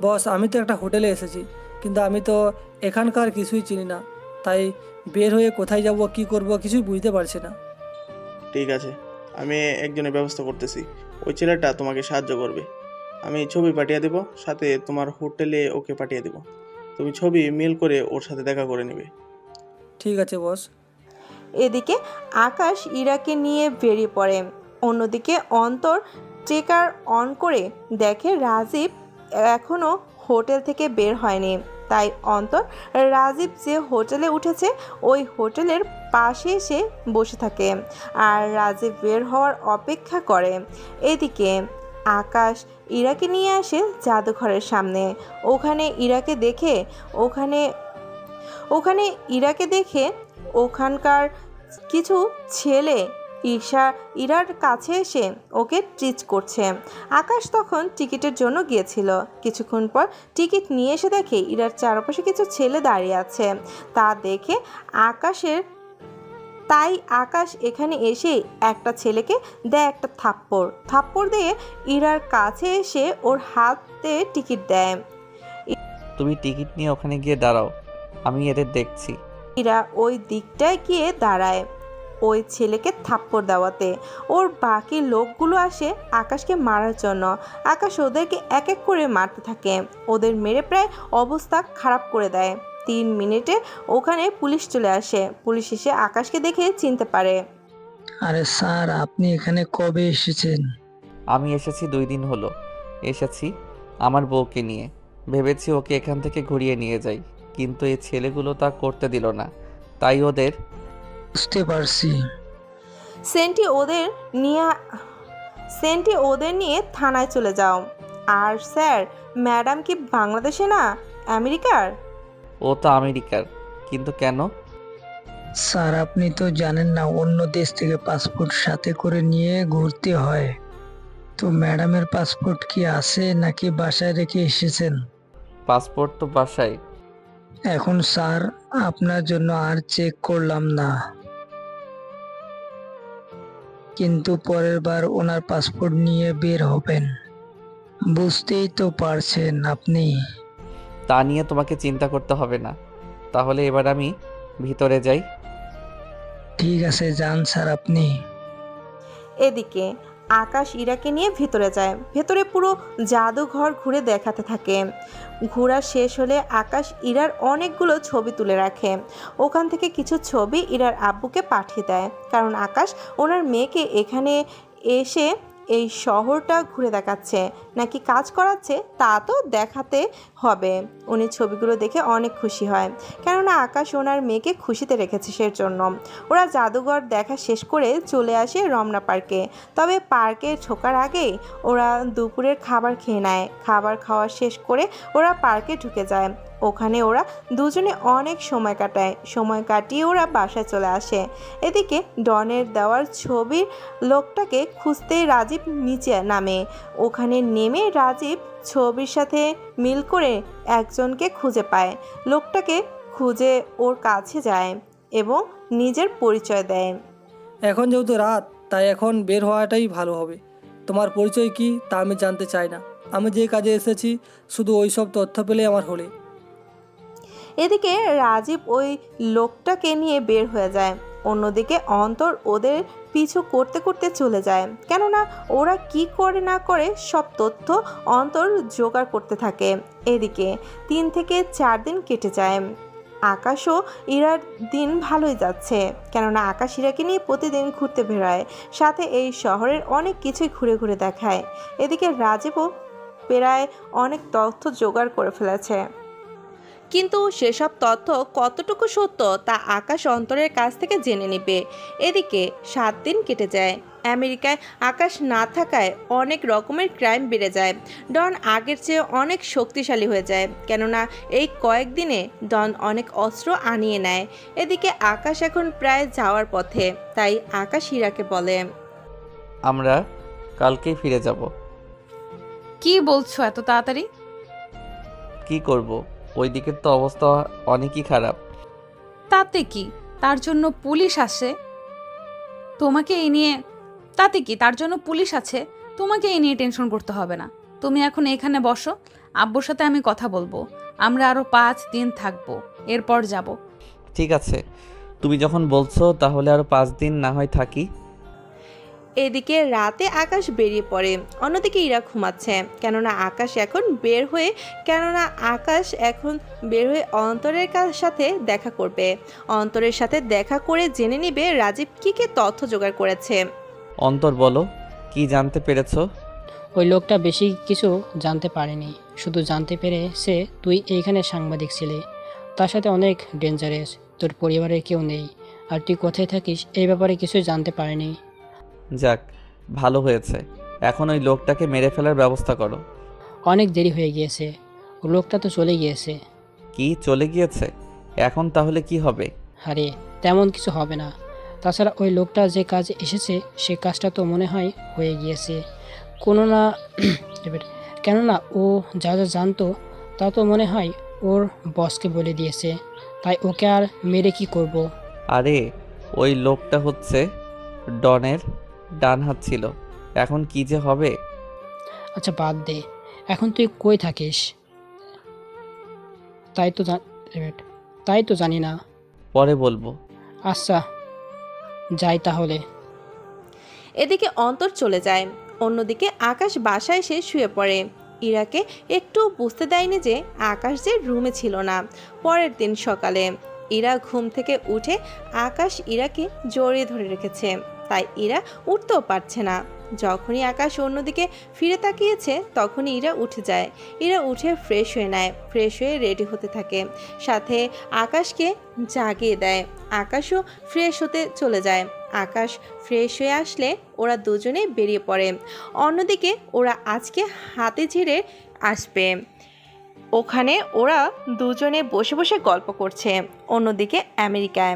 বস, আমি তো একটা হোটেলে এসেছি, কিন্তু আমি তো এখানকার কিছুই চিনি না, তাই বের হয়ে কোথায় যাব কি করব কিছুই বুঝতে পারছি না। ঠিক আছে, আমি একজনের ব্যবস্থা করতেছি। ওই ছেলেটা তোমাকে সাহায্য করবে। আমি ছবি পাঠিয়ে দেব, সাথে তোমার হোটেলে ওকে পাঠিয়ে দেব। তুমি ছবি মেল করে ওর সাথে দেখা করে নেবে। ঠিক আছে বস। এদিকে আকাশ ইরাকে নিয়ে বেরিয়ে পড়ে। অন্যদিকে অন্তর ট্রেকার অন করে দেখে রাজীব এখনও হোটেল থেকে বের হয়নি। তাই অন্তর রাজীব যে হোটেলে উঠেছে ওই হোটেলের পাশে এসে বসে থাকে আর রাজীব বের হওয়ার অপেক্ষা করে। এদিকে আকাশ ইরাকে নিয়ে আসে জাদুঘরের সামনে। ওখানে ইরাকে দেখে ওখানকার কিছু ছেলে ইরার কাছে এসে ওকে ট্রিট করছে। আকাশ তখন টিকিটের জন্য গিয়েছিল। কিছুক্ষণ পর টিকিট নিয়ে এসে দেখে ইরার চারপাশে কিছু ছেলে দাঁড়িয়ে আছে। তা দেখে আকাশ এখানে এসে একটা ছেলেকে দেয় একটা থাপ্পড় দিয়ে ইরার কাছে এসে ওর হাতে টিকিট দেয়। তুমি টিকিট নিয়ে ওখানে গিয়ে দাঁড়াও, আমি এদের দেখছি। ইরা ওই দিকটায় গিয়ে দাঁড়ায় ওই ছেলেকে থাপ্পড় দেওয়াতে। ওর বাকি লোকগুলো আসে আকাশকে মারার জন্য। আকাশ ওদেরকে এক এক করে মারতে থাকে। ওদের মেরে প্রায় অবস্থা খারাপ করে দেয়। 3 মিনিটে ওখানে পুলিশ চলে আসে। পুলিশ এসে আকাশকে দেখে চিনতে পারে। আরে স্যার, আপনি এখানে কবে এসেছেন? আমি এসেছি 2 দিন হলো। এসেছি আমার বউকে নিয়ে। ভেবেছি ওকে এখান থেকে ঘুরিয়ে নিয়ে যাই, কিন্তু এই ছেলেগুলো তা করতে দিল না। তাই ওদের বুঝতে পারছি। সেন্টি ওদের নিয়ে থানায় চলে যাও। আর স্যার, ম্যাডাম কি বাংলাদেশে না আমেরিকার? ও তো আমেরিকার, কিন্তু কেন? স্যার, আপনি তো জানেন না, অন্য দেশ থেকে পাসপোর্ট সাথে করে নিয়ে ঘুরতে হয়। তো ম্যাডামের পাসপোর্ট কি আছে নাকি বাসায় রেখে এসেছেন? পাসপোর্ট তো বাসায়। এখন স্যার, আপনার জন্য আর চেক করলাম না, কিন্তু পরের বার ওনার পাসপোর্ট নিয়ে বের হবেন। বুঝতেই তো পারছেন আপনি। তা নিয়ে তোমাকে চিন্তা করতে হবে না। তাহলে এবার আমি ভিতরে যাই। ঠিক আছে, যান স্যার আপনি। এদিকে আকাশ ইরাকে নিয়ে ভেতরে যায়। ভেতরে পুরো জাদুঘর ঘুরে দেখাতে থাকে। ঘোরা শেষ হলে আকাশ ইরার অনেকগুলো ছবি তুলে রাখে। ওখান থেকে কিছু ছবি ইরার আব্বুকে পাঠিয়ে দেয়, কারণ আকাশ ওনার মেয়েকে এখানে এসে এই শহরটা ঘুরে দেখাচ্ছে নাকি কাজ করাচ্ছে তা তো দেখাতে হবে। উনি ছবিগুলো দেখে অনেক খুশি হয়, কেননা আকাশ ওনার মেয়েকে খুশিতে রেখেছে সেই জন্য। ওরা জাদুঘর দেখা শেষ করে চলে আসে রমনা পার্কে। তবে পার্কে ঢোকার আগেই ওরা দুপুরের খাবার খেয়ে নেয়। খাবার খাওয়া শেষ করে ওরা পার্কে ঢুকে যায়। ওখানে ওরা দুজনে অনেক সময় কাটায়। সময় কাটিয়ে ওরা বাসায় চলে আসে। এদিকে ডনের দেওয়ার ছবির লোকটাকে খুঁজতেই রাজীব নিচে নামে। ওখানে নেমে রাজীব ছবির সাথে মিল করে একজনকে খুঁজে পায়। লোকটাকে খুঁজে ওর কাছে যায় এবং নিজের পরিচয় দেয়। এখন যেহেতু রাত, তাই এখন বের হওয়াটাই ভালো হবে। তোমার পরিচয় কি তা আমি জানতে চাই না। আমি যে কাজে এসেছি শুধু ওই সব তথ্য পেলে আমার হলে। এদিকে রাজীব ওই লোকটাকে নিয়ে বের হয়ে যায়। অন্যদিকে অন্তর ওদের পিছু করতে করতে চলে যায়, কেননা ওরা কি করে না করে সব তথ্য অন্তর জোগাড় করতে থাকে। এদিকে 3 থেকে 4 দিন কেটে যায়। আকাশ ও ইরার দিন ভালোই যাচ্ছে, কেননা আকাশ ইরাকে নিয়ে প্রতিদিন ঘুরতে বেরোয়, সাথে এই শহরের অনেক কিছুই ঘুরে ঘুরে দেখায়। এদিকে রাজীবও প্রায় অনেক তথ্য জোগাড় করে ফেলেছে, কিন্তু সেসব তথ্য কতটুকু সত্য তা আকাশ অন্তরের কাছ থেকে জেনে নেবে। এদিকে 7 দিন কেটে যায়। আমেরিকায় আকাশ না থাকায় অনেক রকমের ক্রাইম বেড়ে যায়। ডন আগের চেয়ে অনেক শক্তিশালী হয়ে যায়, কেননা এই কয়েকদিনে ডন অনেক অস্ত্র আনিয়ে নেয়। এদিকে আকাশ এখন প্রায় যাওয়ার পথে, তাই আকাশ হীরাকে বলে, আমরা কালকেই ফিরে যাব। কি বলছো এত তাড়াতাড়ি? কি করব, ওই দিকের তো অবস্থা অনেকই খারাপ। তাতে কি, তার জন্য পুলিশ আসে। তোমাকে এই নিয়ে তাতে কি, তার জন্য পুলিশ আছে, তোমাকে এই নিয়ে টেনশন করতে হবে না। তুমি এখন এখানে বসো, আব্বুর সাথে আমি কথা বলবো। আমরা আরো 5 দিন থাকবো, এরপর যাব। ঠিক আছে, তুমি যখন বলছো তাহলে আরো 5 দিন না হয় থাকি। এদিকে রাতে আকাশ বেরিয়ে পড়ে, অন্যদিকে ইরা ঘুমাচ্ছে, কেননা আকাশ এখন বের হয়ে অন্তরের সাথে দেখা করবে। অন্তরের সাথে দেখা করে জেনে নিবে রাজীব কি তথ্য জোগাড় করেছে। অন্তর বলো, কি জানতে পেরেছো? ওই লোকটা বেশি কিছু জানতে পারেনি, শুধু জানতে পেরেছে তুই এইখানে সাংবাদিক ছিলি, তার সাথে অনেক ডেঞ্জারাস, তোর পরিবারের কেউ নেই, আর তুই কোথায় থাকিস এই ব্যাপারে কিছুই জানতে পারেনি। যাক, ভালো হয়েছে। এখন ওই লোকটাকে মেরে ফেলার ব্যবস্থা করো। অনেক দেরি হয়ে গিয়েছে, ও লোকটা তো চলে গিয়েছে। কি চলে গিয়েছে? এখন তাহলে কি হবে? আরে তেমন কিছু হবে না, তাছাড়া ওই লোকটা যে কাজে এসেছে সে কাজটা তো মনে হয় হয়ে গিয়েছে কোনো না কেননা ও যা যা জানতো তা তো মনে হয় ওর বসকে বলে দিয়েছে, তাই ওকে আর মেরে কি করব। আরে ওই লোকটা হচ্ছে ডনের ডান হাত ছিল, এখন কি যে হবে। আচ্ছা বাদ দে, এখন তুই কই থাকিস? তাই তো জানি না। পরে বলবো। আচ্ছা যাই তাহলে। এদিকে অন্তর চলে যায়। অন্যদিকে আকাশ বাসায় এসে শুয়ে পড়ে। ইরাকে একটু বুঝতে দেয়নি যে আকাশ যে রুমে ছিল না। পরের দিন সকালে ইরা ঘুম থেকে উঠে আকাশ ইরাকে জড়িয়ে ধরে রেখেছে, তাই ইরা উঠতেও পারছে না। যখনই আকাশ অন্যদিকে ফিরে তাকিয়েছে তখনই ইরা উঠে যায়। ইরা উঠে ফ্রেশ হয়ে নেয়, ফ্রেশ হয়ে রেডি হতে থাকে, সাথে আকাশকে জাগিয়ে দেয়। আকাশও ফ্রেশ হতে চলে যায়। আকাশ ফ্রেশ হয়ে আসলে ওরা দুজনে বেরিয়ে পড়ে। অন্যদিকে ওরা আজকে হাতে ঝিরে আসবে, ওখানে ওরা দুজনে বসে বসে গল্প করছে। অন্যদিকে আমেরিকায়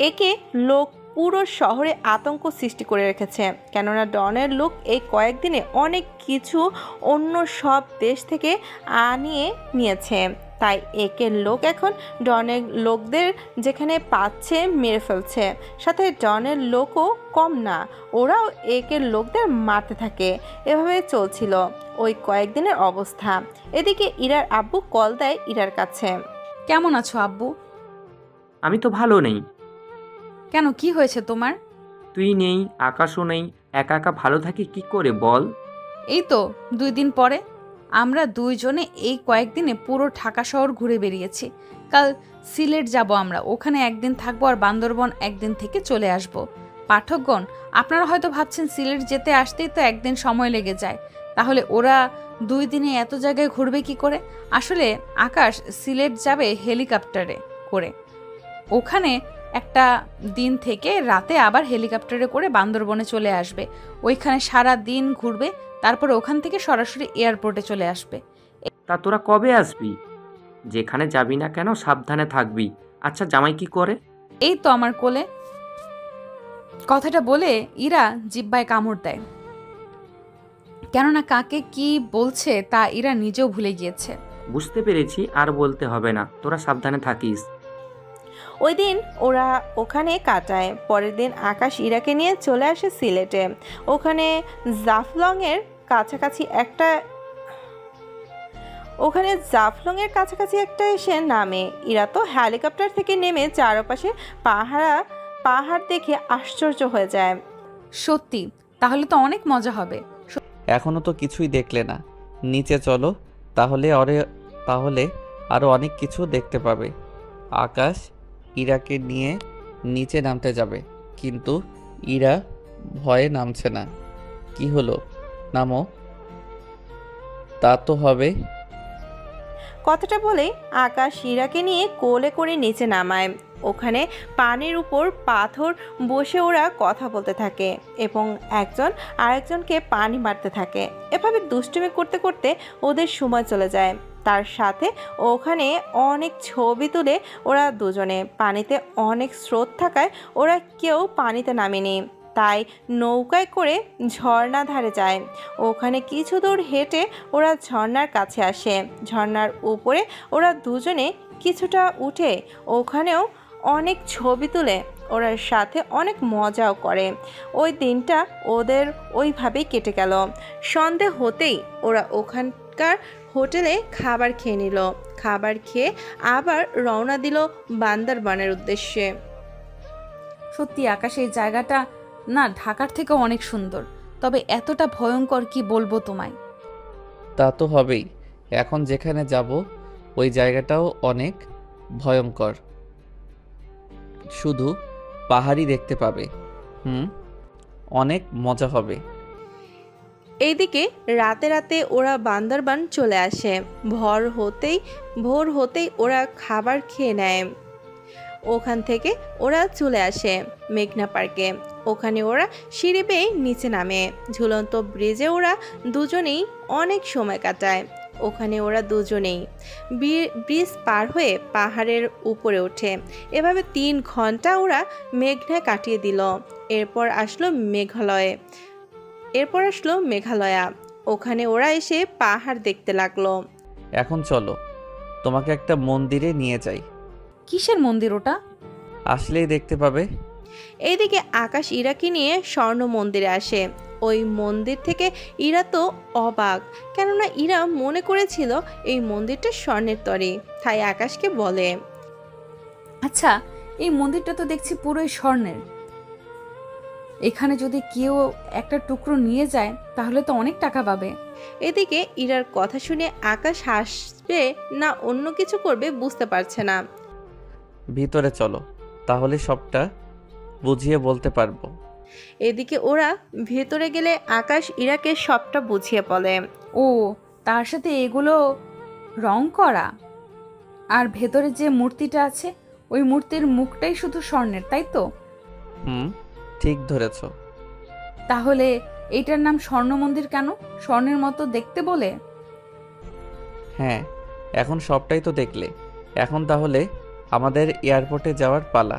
একে লোক পুরো শহরে আতঙ্ক সৃষ্টি করে রেখেছে, কেননা ডনের লোক এই কয়েকদিনে অনেক কিছু অন্য সব দেশ থেকে আনিয়ে নিয়েছে। তাই একের লোক এখন ডনের লোকদের যেখানে পাচ্ছে মেরে ফেলছে, সাথে ডনের লোকও কম না, ওরাও একের লোকদের মারতে থাকে। এভাবে চলছিল ওই কয়েকদিনের অবস্থা। এদিকে ইরার আব্বু কল দেয় ইরার কাছে। কেমন আছো আব্বু? আমি তো ভালো নেই। কেন, কি হয়েছে তোমার? তুই নেই, আকাশও নেই, একা একা ভালো থাকি কি করে বল? এই তো 2 দিন পরে আমরা দুইজনে এই কয়েকদিনে পুরো ঢাকা শহর ঘুরে বেরিয়েছি। কাল সিলেট যাব আমরা, ওখানে একদিন থাকবো আর বান্দরবন একদিন থেকে চলে আসব। পাঠকগণ, আপনারা হয়তো ভাবছেন সিলেট যেতে আসতেই তো একদিন সময় লেগে যায়, তাহলে ওরা 2 দিনে এত জায়গায় ঘুরবে কি করে? আসলে আকাশ সিলেট যাবে হেলিকপ্টারে করে, ওখানে একটা দিন থেকে রাতে আবার হেলিকপ্টারে করে বান্দরবনে চলে আসবে, ওইখানে সারা দিন ঘুরবে, তারপরে ওখান থেকে সরাসরি এয়ারপোর্টে চলে আসবে। তা তোরা কবে আসবি? যেখানে যাবি না কেন সাবধানে থাকবি। আচ্ছা জামাই কি করে? এই তো আমার কোলে। কথাটা বলে ইরা জিব্বায় কামড় দেয়। কেননা কাকে কি বলছে তা ইরা নিজেও ভুলে গিয়েছে। বুঝতে পেরেছি, আর বলতে হবে না, তোরা সাবধানে থাকিস। ওই দিন ওরা ওখানে কাটায়। পরের দিন আকাশ ইরাকে নিয়ে চলে আসে সিলেটে। ওখানে জাফলংয়ের কাছাকাছি একটা এসে নামে। ইরা তো হেলিকপ্টার থেকে নেমে চারপাশে পাহাড় দেখে আশ্চর্য হয়ে যায়। সত্যি, তাহলে তো অনেক মজা হবে। এখনো তো কিছুই দেখলে না, নিচে চলো, তাহলে আরো অনেক কিছু দেখতে পাবে। আকাশ ইরাকে নিয়ে নিচে নামতে যাবে, কিন্তু ইরা ভয়ে নামছে না। কি হলো, নামো। তা তো হবে। কথাটা বলে আকাশ ইরাকে নিয়ে কোলে করে নিচে নামায়। ওখানে পানির উপর পাথর বসে ওরা কথা বলতে থাকে এবং একজন আরেকজনকে পানি মারতে থাকে। এভাবে দুষ্টুমি করতে করতে ওদের সময় চলে যায়। তার সাথে ওখানে অনেক ছবি তুলে ওরা দুজনে। পানিতে অনেক স্রোত থাকায় ওরা কেউ পানিতে নামেনি, তাই নৌকায় করে ঝর্ণা ধারে যায়। ওখানে কিছু দূর হেঁটে ওরা ঝর্ণার কাছে আসে। ঝর্ণার উপরে ওরা দুজনে কিছুটা উঠে ওখানেও অনেক ছবি তুলে ওরা সাথে অনেক মজাও করে। ওই দিনটা ওদের ওইভাবেই কেটে গেল। সন্ধে হতেই ওরা ওখানকার হোটেলে খাবার খেয়ে নিল। খাবার খেয়ে আবার রওনা দিল বান্দরবানের উদ্দেশ্যে। সত্যি আকাশ, এই জায়গাটা না ঢাকার থেকেও অনেক সুন্দর, তবে এতটা ভয়ঙ্কর কি বলবো তোমায়। তা তো হবেই, এখন যেখানে যাব ওই জায়গাটাও অনেক ভয়ঙ্কর, শুধু পাহাড়ই দেখতে পাবে। অনেক মজা হবে। এইদিকে রাতে রাতে ওরা বান্দরবান চলে আসে। ভোর হতেই ওরা খাবার খেয়ে নেয়। ওখান থেকে ওরা চলে আসে মেঘনা পার্কে। ওখানে ওরা সিঁড়ি বেয়ে নিচে নামে। ঝুলন্ত ব্রিজে ওরা দুজনেই অনেক সময় কাটায়। ওখানে ওরা দুজনেই ব্রিজ পার হয়ে পাহাড়ের উপরে ওঠে। এভাবে 3 ঘন্টা ওরা মেঘনায় কাটিয়ে দিল। এরপর আসলো মেঘালয়া। ওখানে ওরা এসে পাহাড় দেখতে লাগলো। এখন চলো, তোমাকে একটা মন্দিরে নিয়ে যাই। কিসের মন্দির ওটা? আসলেই দেখতে পাবে। এইদিকে আকাশ ইরাকে নিয়ে স্বর্ণ মন্দিরে আসে। ওই মন্দির থেকে ইরা তো অবাক, কেননা ইরা মনে করেছিল এই মন্দিরটা স্বর্ণের তরী। তাই আকাশকে বলে, আচ্ছা, এই মন্দিরটা তো দেখছি পুরোই স্বর্ণের। এখানে যদি কেউ একটা টুকরো নিয়ে যায় তাহলে তো অনেক টাকা পাবে। এদিকে ইরার কথা শুনে আকাশ হাসবে না অন্য কিছু করবে বুঝতে পারছে না। ভিতরে চলো, তাহলে সবটা বুঝিয়ে বলতে পারবো। এদিকে ওরা ভেতরে গেলে আকাশ ইরাকে সবটা বুঝিয়ে বলে। ও, তার সাথে এগুলো রং করা, আর ভেতরে যে মূর্তিটা আছে ওই মূর্তির মুখটাই শুধু স্বর্ণের, তাই তো? ঠিক ধরেছ। তাহলে এইটার নাম স্বর্ণ মন্দির কেন? স্বর্ণের মতো দেখতে বলে? হ্যাঁ, এখন সবটাই তো দেখলে। এখন তাহলে আমাদের এয়ারপোর্টে যাওয়ার পালা।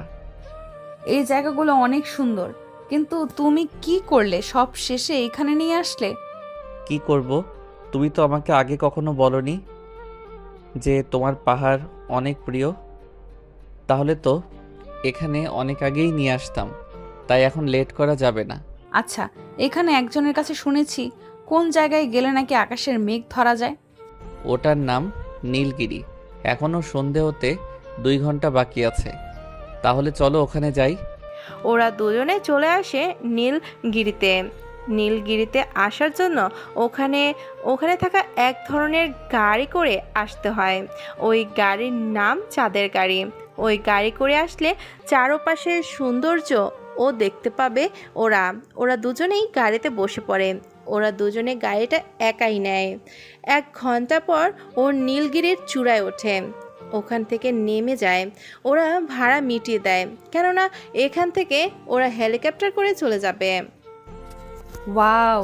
এই জায়গাগুলো অনেক সুন্দর, কিন্তু তুমি কি করলে সব শেষে এখানে নিয়ে আসলে? কি করব? তুমি তো আমাকে আগে কখনো বলনি যে তোমার পাহাড় অনেক প্রিয়। তাহলে তো এখানে অনেক আগেই নিয়ে আসতাম, তাই এখন লেট করা যাবে না। আচ্ছা, এখানে একজনের কাছে শুনেছি কোন জায়গায় গেলে নাকি আকাশের মেঘ ধরা যায়। ওটার নাম নীলগিরি। এখনো সন্ধে হতে 2 ঘন্টা বাকি আছে, তাহলে চলো ওখানে যাই। ওরা দুজনে চলে আসে নীলগিরিতে আসার জন্য ওখানে থাকা এক ধরনের গাড়ি করে আসতে হয়। ওই গাড়ির নাম চাঁদের গাড়ি। ওই গাড়ি করে আসলে চারপাশের সৌন্দর্য ও দেখতে পাবে। ওরা দুজনেই গাড়িতে বসে পড়ে। ওরা দুজনে গাড়িটা একাই নেয়। 1 ঘন্টা পর ও নীলগিরির চূড়ায় ওঠে। ওখান থেকে নেমে যায়। ওরা ভাড়া মিটিয়ে দেয়, কেননা এখান থেকে ওরা হেলিকপ্টার করে চলে যাবে। ওয়াও,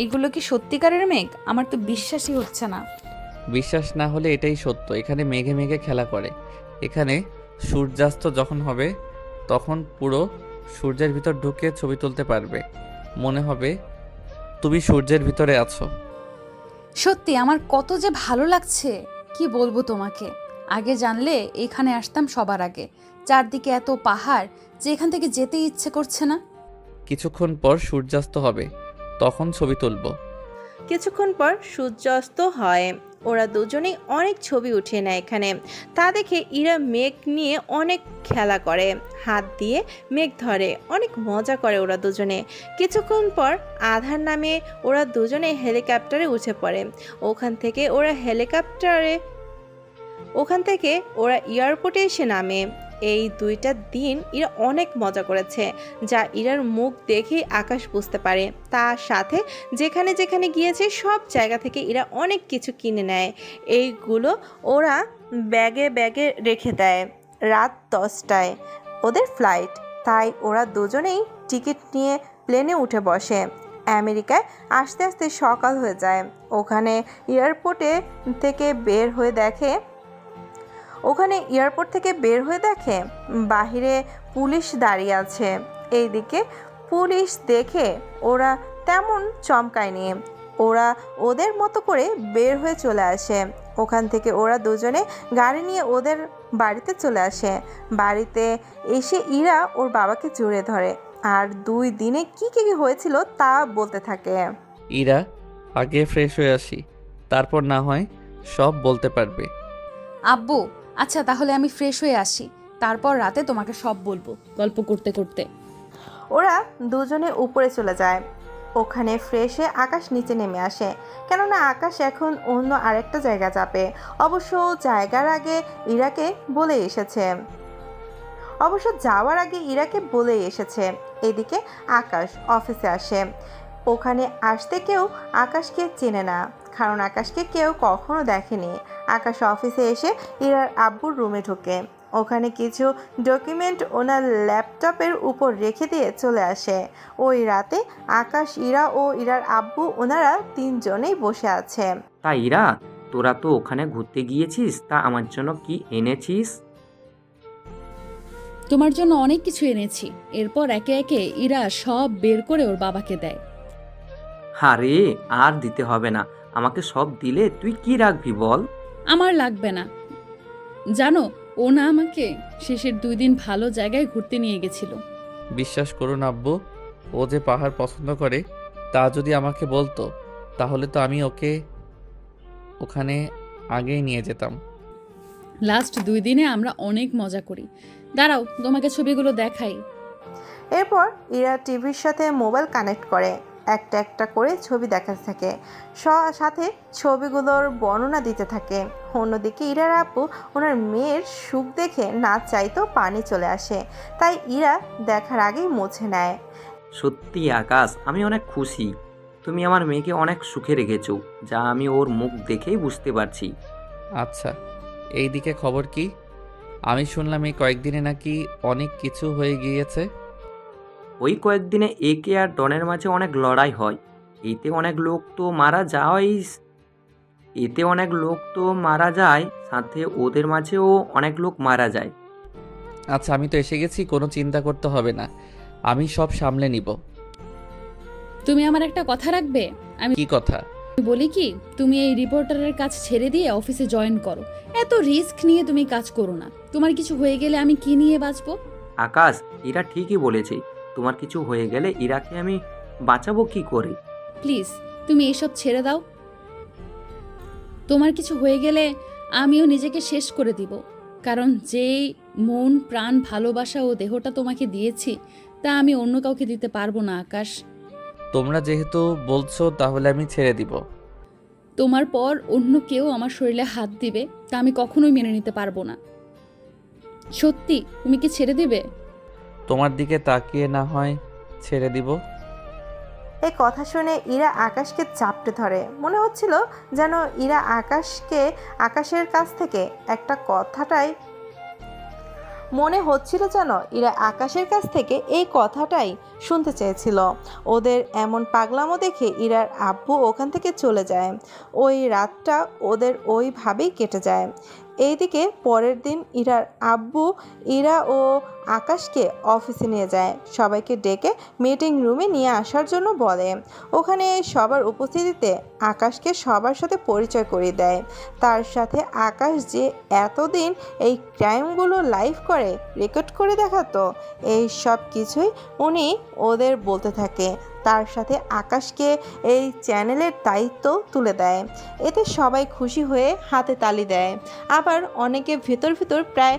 এগুলো কি সত্যিকারের মেঘ? আমার তো বিশ্বাসই হচ্ছে না। বিশ্বাস না হলে এটাই সত্য, এখানে মেঘে মেঘে খেলা করে। এখানে সূর্যাস্ত যখন হবে তখন পুরো সূর্যের ভিতর ঢুকে ছবি তুলতে পারবে, মনে হবে তুমি সূর্যের ভিতরে আছো। সত্যি আমার কত যে ভালো লাগছে, কি বলবো তোমাকে। আগে জানলে এখানে আসতাম সবার আগে। চারদিকে এত পাহাড় যে এখান থেকে যেতে ইচ্ছে করছে না। কিছুক্ষণ পর সূর্যাস্ত হবে, তখন ছবি তুলব। কিছুক্ষণ পর সূর্যাস্ত হয়। ওরা দুজনেই অনেক ছবি উঠিয়ে নেয় এখানে। তা দেখে ইরা মেঘ নিয়ে অনেক খেলা করে, হাত দিয়ে মেঘ ধরে, অনেক মজা করে ওরা দুজনে। কিছুক্ষণ পর আধার নামে ওরা দুজনে হেলিকপ্টারে উঠে পড়ে। ওখান থেকে ওরা এয়ারপোর্টে এসে নামে। এই 2টা দিন ইরা অনেক মজা করেছে, যা ইরার মুখ দেখেই আকাশ বুঝতে পারে। তার সাথে যেখানে যেখানে গিয়েছে সব জায়গা থেকে ইরা অনেক কিছু কিনে নেয়। এইগুলো ওরা ব্যাগে ব্যাগে রেখে দেয়। রাত 10টায় ওদের ফ্লাইট, তাই ওরা দুজনেই টিকিট নিয়ে প্লেনে উঠে বসে। আমেরিকায় আস্তে আস্তে সকাল হয়ে যায়। ওখানে এয়ারপোর্ট থেকে বের হয়ে দেখে বাহিরে পুলিশ দাঁড়িয়ে আছে। এইদিকে পুলিশ দেখে ওরা তেমন চমকায়নি। ওরা ওদের মতো করে বের হয়ে চলে আসে। ওখান থেকে ওরা দুজনে গাড়ি নিয়ে ওদের বাড়িতে চলে আসে। বাড়িতে এসে ইরা ওর বাবাকে জড়িয়ে ধরে আর 2 দিনে কি কি হয়েছিল তা বলতে থাকে। ইরা, আগে ফ্রেশ হয়ে আসি, তারপর না হয় সব বলতে পারবে। আব্বু, আচ্ছা তাহলে আমি ফ্রেশ হয়ে আসি, তারপর রাতে তোমাকে সব বলবো গল্প করতে করতে। ওরা দুজনে উপরে চলে যায়। ওখানে ফ্রেশ হয়ে আকাশ নিচে নেমে আসে, কেননা আকাশ এখন অন্য আরেকটা জায়গা যাবে। অবশ্য যাওয়ার আগে ইরাকে বলে এসেছে। এদিকে আকাশ অফিসে আসে। ওখানে আসতে কেউ আকাশকে চেনে না, কারণ আকাশকে কেউ কখনো দেখেনি। আকাশ অফিসে এসে ইরার আব্বুর রুমে ঢোকে। ওখানে কিছু ডকুমেন্ট ওনার ল্যাপটপের উপর রেখে দিয়ে চলে আসে। ওই রাতে আকাশ, ইরা ও ইরার আব্বু ওনারা 3 জনেই বসে আছে। তা ইরা, তোরা তো ওখানে ঘুরতে গিয়েছিস, তা আমার জন্য কি এনেছিস? তোমার জন্য অনেক কিছু এনেছি। এরপর একে একে ইরা সব বের করে ওর বাবাকে দেয়। আরে আর দিতে হবে না, আমাকে সব দিলে তুই কি রাখবি বল? আমার লাগবে না। জানো, ও না আমাকে শেষের 2 দিন ভালো জায়গায় ঘুরতে নিয়ে গেছিল। বিশ্বাস করুন আব্বু, ও যে পাহাড় পছন্দ করে তা যদি আমাকে বলতো তাহলে তো আমি ওকে ওখানে আগেই নিয়ে যেতাম। লাস্ট 2 দিনে আমরা অনেক মজা করি। দাঁড়াও তোমাকে ছবিগুলো দেখাই। এরপর ইরা টিভির সাথে মোবাইল কানেক্ট করে একটা একটা করে ছবি দেখাতে থাকে, সাথে ছবিগুলোর বর্ণনা দিতে থাকে। অন্যদিকে ইরার আব্বু ওনার মেয়ের সুখ দেখে না চাইতেও পানি চলে আসে, তাই ইরা দেখার আগেই মুছে নেয়। সত্যি আকাশ, আমি অনেক খুশি। তুমি আমার মেয়েকে অনেক সুখে রেখেছো, যা আমি ওর মুখ দেখেই বুঝতে পারছি। আচ্ছা, এই দিকে খবর কি? আমি শুনলাম এই কয়েকদিনে নাকি অনেক কিছু হয়ে গিয়েছে। ওই কয়েকদিনে একে আর ডনের মাঝে অনেক লড়াই হয়। এতে অনেক লোক তো মারা যায়, সাথে ওদের মাঝেও অনেক লোক মারা যায়। আচ্ছা, আমি তো এসে গেছি, কোনো চিন্তা করতে হবে না, আমি সব সামলে নিব। তুমি আমার একটা কথা রাখবে? আমি কি কথা? বলি কি, তুমি এই রিপোর্টারের কাজ ছেড়ে দিয়ে অফিসে জয়েন করো। এত রিস্ক নিয়ে তুমি কাজ করো না। তোমার কিছু হয়ে গেলে আমি কি নিয়ে বাঁচবো? আকাশ, ইরা ঠিকই বলেছে। তোমার কিছু হয়ে গেলে ইরাকে আমি বাঁচাবো কি করে? প্লিজ তুমি এসব ছেড়ে দাও। তোমার কিছু হয়ে গেলে আমিও নিজেকে শেষ করে দিব, কারণ যেই মন, প্রাণ, ভালোবাসা ও দেহটা তোমাকে দিয়েছি তা আমি অন্য কাউকে দিতে পারবো না আকাশ। তোমরা যেহেতু বলছো তাহলে আমি ছেড়ে দিব। তোমার পর অন্য কেউ আমার শরীরে হাত দিবে তা আমি কখনোই মেনে নিতে পারবো না। সত্যি তুমি কি ছেড়ে দিবে? তোমার দিকে তাকিয়ে না হয় ছেড়ে দিব। এই কথা শুনে ইরা আকাশকে চাপটে ধরে। মনে হচ্ছিল যেন ইরা আকাশের কাছ থেকে একটা কথাটাই মনে হচ্ছিল যেন ইরা আকাশের কাছ থেকে এই কথাটাই শুনতে চেয়েছিল। ওদের এমন পাগলামো দেখে ইরার আব্বু ওখান থেকে চলে যায়। ওই রাতটা ওদের ওইভাবেই কেটে যায়। এইদিকে পরের দিন ইরার আব্বু ইরা ও আকাশকে অফিসে নিয়ে যায়। সবাইকে ডেকে মিটিং রুমে নিয়ে আসার জন্য বলে। ওখানে সবার উপস্থিতিতে আকাশকে সবার সাথে পরিচয় করিয়ে দেয়। তার সাথে আকাশ যে এতদিন এই ক্রাইমগুলো লাইভ করে রেকর্ড করে দেখাতো, এই সব কিছুই উনি ওদের বলতে থাকে। তার সাথে আকাশকে এই চ্যানেলের দায়িত্ব তুলে দেয়। এতে সবাই খুশি হয়ে হাতে তালি দেয়। আবার অনেকে ভেতর প্রায়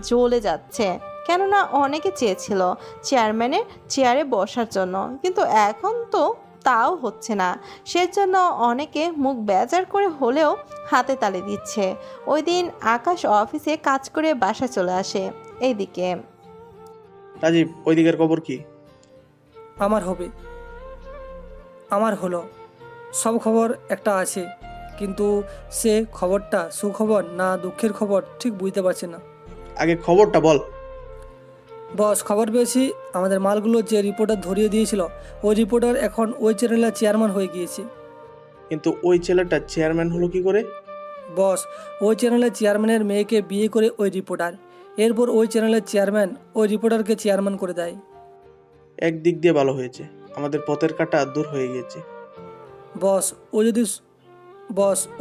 জ্বলে যাচ্ছে, কেননা অনেকে চেয়েছিল চেয়ারম্যানের চেয়ারে বসার জন্য, কিন্তু এখন তো তাও হচ্ছে না। সেজন্য অনেকে মুখ বেজার করে হলেও হাতে তালি দিচ্ছে। ওই দিন আকাশ অফিসে কাজ করে বাসা চলে আসে। এইদিকে রাজীব, ওই দিকের খবর কি? আমার হলো সব খবর একটা আছে, কিন্তু সে খবরটা সুখবর না দুঃখের খবর ঠিক বুঝতে পারছি না। আগে খবরটা বল। বস, খবর পেয়েছি আমাদের মালগুলো যে রিপোর্টার ধরিয়ে দিয়েছিল ওই রিপোর্টার এখন ওই চ্যানেলের চেয়ারম্যান হয়ে গিয়েছে। কিন্তু ওই ছেলেটা চেয়ারম্যান হলো কি করে? বস, ওই চ্যানেলের চেয়ারম্যানের মেয়েকে বিয়ে করে ওই রিপোর্টার, এরপর ওই চ্যানেলের চেয়ারম্যান ওই রিপোর্টারকে চেয়ারম্যান করে দেয়। একদিক দিয়ে ভালো হয়েছে, আমাদের পথের কাঁটা দূর হয়ে গিয়েছে। বস,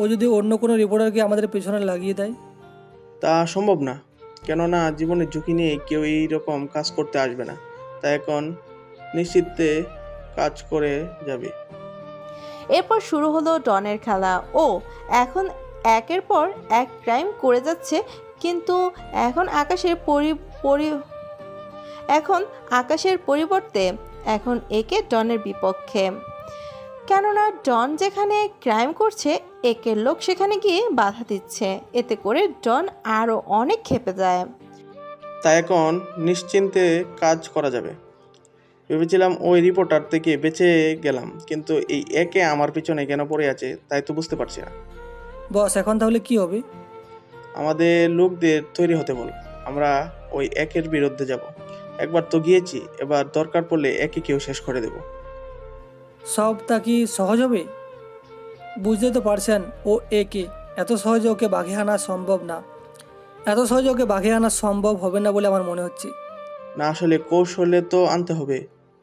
ও যদি অন্য কোনো রিপোর্টারকে আমাদের পেছনে লাগিয়ে দেয়? তা সম্ভব না, কেননা জীবনের ঝুঁকি নিয়ে কেউ এই রকম কাজ করতে আসবে না। তাই এখন নিশ্চিন্তে কাজ করে যাবে। এরপর শুরু হলো ডনের খেলা। ও এখন একের পর এক ক্রাইম করে যাচ্ছে, কিন্তু এখন আকাশের পরিবর্তে এখন একে ডনের বিপক্ষে। কেননা ডন যেখানে ক্রাইম করছে একের লোক সেখানে গিয়ে বাধা দিচ্ছে। এতে করে ডন আরও অনেক ক্ষেপে যায়। তাই এখন নিশ্চিন্তে কাজ করা যাবে। ভেবেছিলাম ওই রিপোর্টার থেকে বেঁচে গেলাম, কিন্তু এই একে আমার পিছনে কেন পড়ে আছে তাই তো বুঝতে পারছি না। বস, এখন তাহলে কি হবে? আমাদের লোকদের তৈরি হতে বল, আমরা ওই একের বিরুদ্ধে যাব। একবার তো গিয়েছি, এবার দরকার পড়লে একে কেউ শেষ করে দেব। সবটা কি সহজ হবে? বুঝতে তো পারছেন ও একে এত সহজে ওকে বাঘে আনা সম্ভব হবে না বলে আমার মনে হচ্ছে। না, আসলে কৌশলে তো আনতে হবে।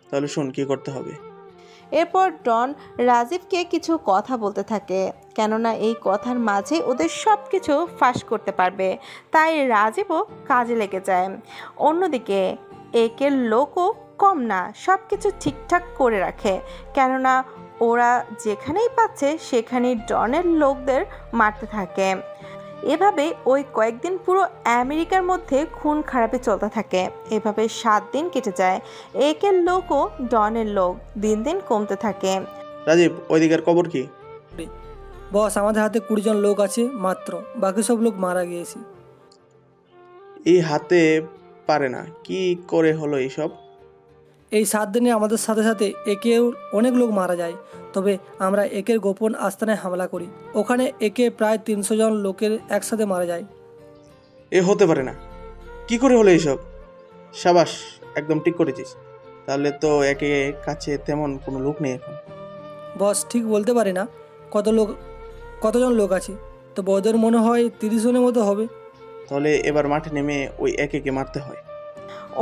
তাহলে শুন কি করতে হবে। এরপর ডন রাজীবকে কিছু কথা বলতে থাকে, কেননা এই কথার মাঝে ওদের সব কিছু ফাঁস করতে পারবে। তাই রাজীবও কাজে লেগে যায়। অন্যদিকে একের লোকও কম না, সব কিছু ঠিকঠাক করে রাখে, কেননা ওরা যেখানেই পাচ্ছে সেখানেই ডনের লোকদের মারতে থাকে। এভাবে ওই কয়েকদিন পুরো আমেরিকার মধ্যে খুন খারাপি চলতে থাকে। এভাবে 7 দিন কেটে যায়। একের লোকও ডনের লোক দিন দিন কমতে থাকে। রাজীব, ওই দিকের খবর কি? বস, আমাদের হাতে 20 জন লোক আছে মাত্র, বাকি সব লোক মারা গিয়েছে। এই হাতে পারে না, কি করে হলো এইসব? এই 7 দিনে আমাদের সাথে সাথে একেও অনেক লোক মারা যায়। তবে আমরা একের গোপন আস্তানায় হামলা করি, ওখানে একে প্রায় 300 জন লোকের একসাথে মারা যায়। এ হতে পারে না, কি করে হলো এইসব? সাবাস, একদম ঠিক করেছিস। তাহলে তো একে কাছে তেমন কোনো লোক নেই এখন। বস, ঠিক বলতে পারি না কতজন লোক আছে, তো ওদের মনে হয় 30 জনের মতো হবে। তাহলে এবার মাঠে নেমে ওই একে মারতে হয়।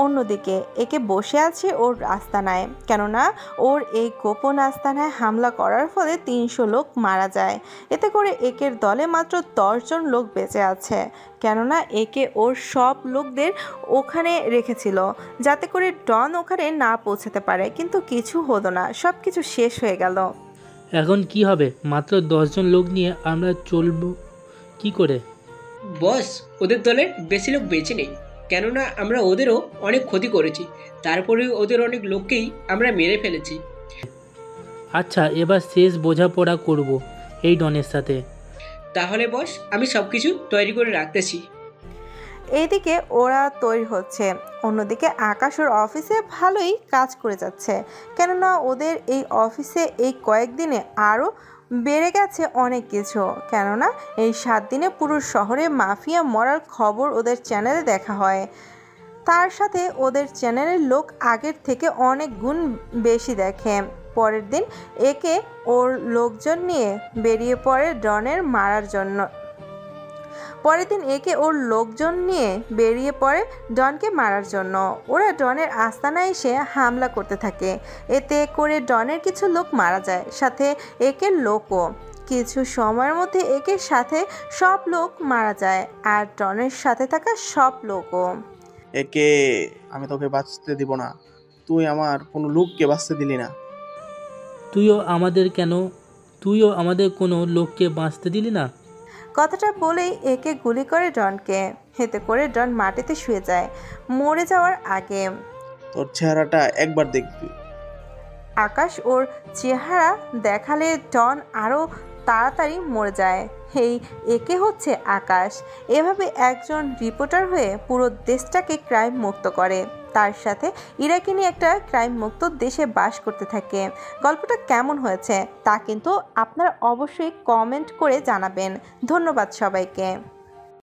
অন্যদিকে একে বসে আছে ওর আস্তানায়, কেননা ওর এই গোপন আস্তানায় হামলা করার ফলে 300 লোক মারা যায়। এতে করে একের দলে মাত্র 10 জন লোক বেঁচে আছে, কেননা একে ওর সব লোকদের ওখানে রেখেছিল যাতে করে ডন ওখানে না পৌঁছাতে পারে। কিন্তু কিছু হলো না, সব কিছু শেষ হয়ে গেল। এখন কি হবে? মাত্র 10 জন লোক নিয়ে আমরা চলবো কি করে? বস, ওদের দলের বেশি লোক বেঁচে নেই, কেননা আমরা ওদেরও অনেক ক্ষতি করেছি। তারপরেও ওদের অনেক লোককেই আমরা মেরে ফেলেছি। আচ্ছা, এবার শেষ বোঝাপড়া করব এই ডনের সাথে। তাহলে বস, আমি সব কিছু তৈরি করে রাখতেছি। এইদিকে ওরা তৈরি হচ্ছে। অন্যদিকে আকাশ ওর অফিসে ভালোই কাজ করে যাচ্ছে, কেননা ওদের এই অফিসে এই কয়েকদিনে আরও বেড়ে গেছে অনেক কিছু। কেননা এই 7 দিনে পুরো শহরে মাফিয়া মরার খবর ওদের চ্যানেলে দেখা হয়। তার সাথে ওদের চ্যানেলের লোক আগের থেকে অনেক গুণ বেশি দেখে। পরের দিন একে ওর লোকজন নিয়ে বেরিয়ে পড়ে ডনের মারার জন্য। ডনকে মারার জন্য। ওরা ডনের আস্তানায় এসে হামলা করতে থাকে। এতে করে ডনের কিছু লোক মারা যায়, সাথে একের লোকও। কিছু সময়ের মধ্যে একের সাথে সব লোক মারা যায়, আর ডনের সাথে থাকা সব লোকও। একে, আমি তোকে বাঁচতে দিব না। তুই আমার কোনো লোককে বাঁচতে দিলি না। তুইও আমাদের কোনো লোককে বাঁচতে দিলি না। কথাটা বলেই একে গুলি করে ডনকে। এতে করে ডন মাটিতে শুয়ে যায় মরে যাওয়ার আগে। তোর চেহারাটা একবার দেখবি। আকাশ ওর চেহারা দেখালে ডন আরও তাড়াতাড়ি মরে যায়। একে হচ্ছে আকাশ। এভাবে একজন রিপোর্টার হয়ে পুরো দেশটাকে ক্রাইম মুক্ত করে। তার সাথে ইরাকে নিয়ে একটা ক্রাইম মুক্ত দেশে বাস করতে থাকে। গল্পটা কেমন হয়েছে তা কিন্তু আপনারা অবশ্যই কমেন্ট করে জানাবেন। ধন্যবাদ সবাইকে।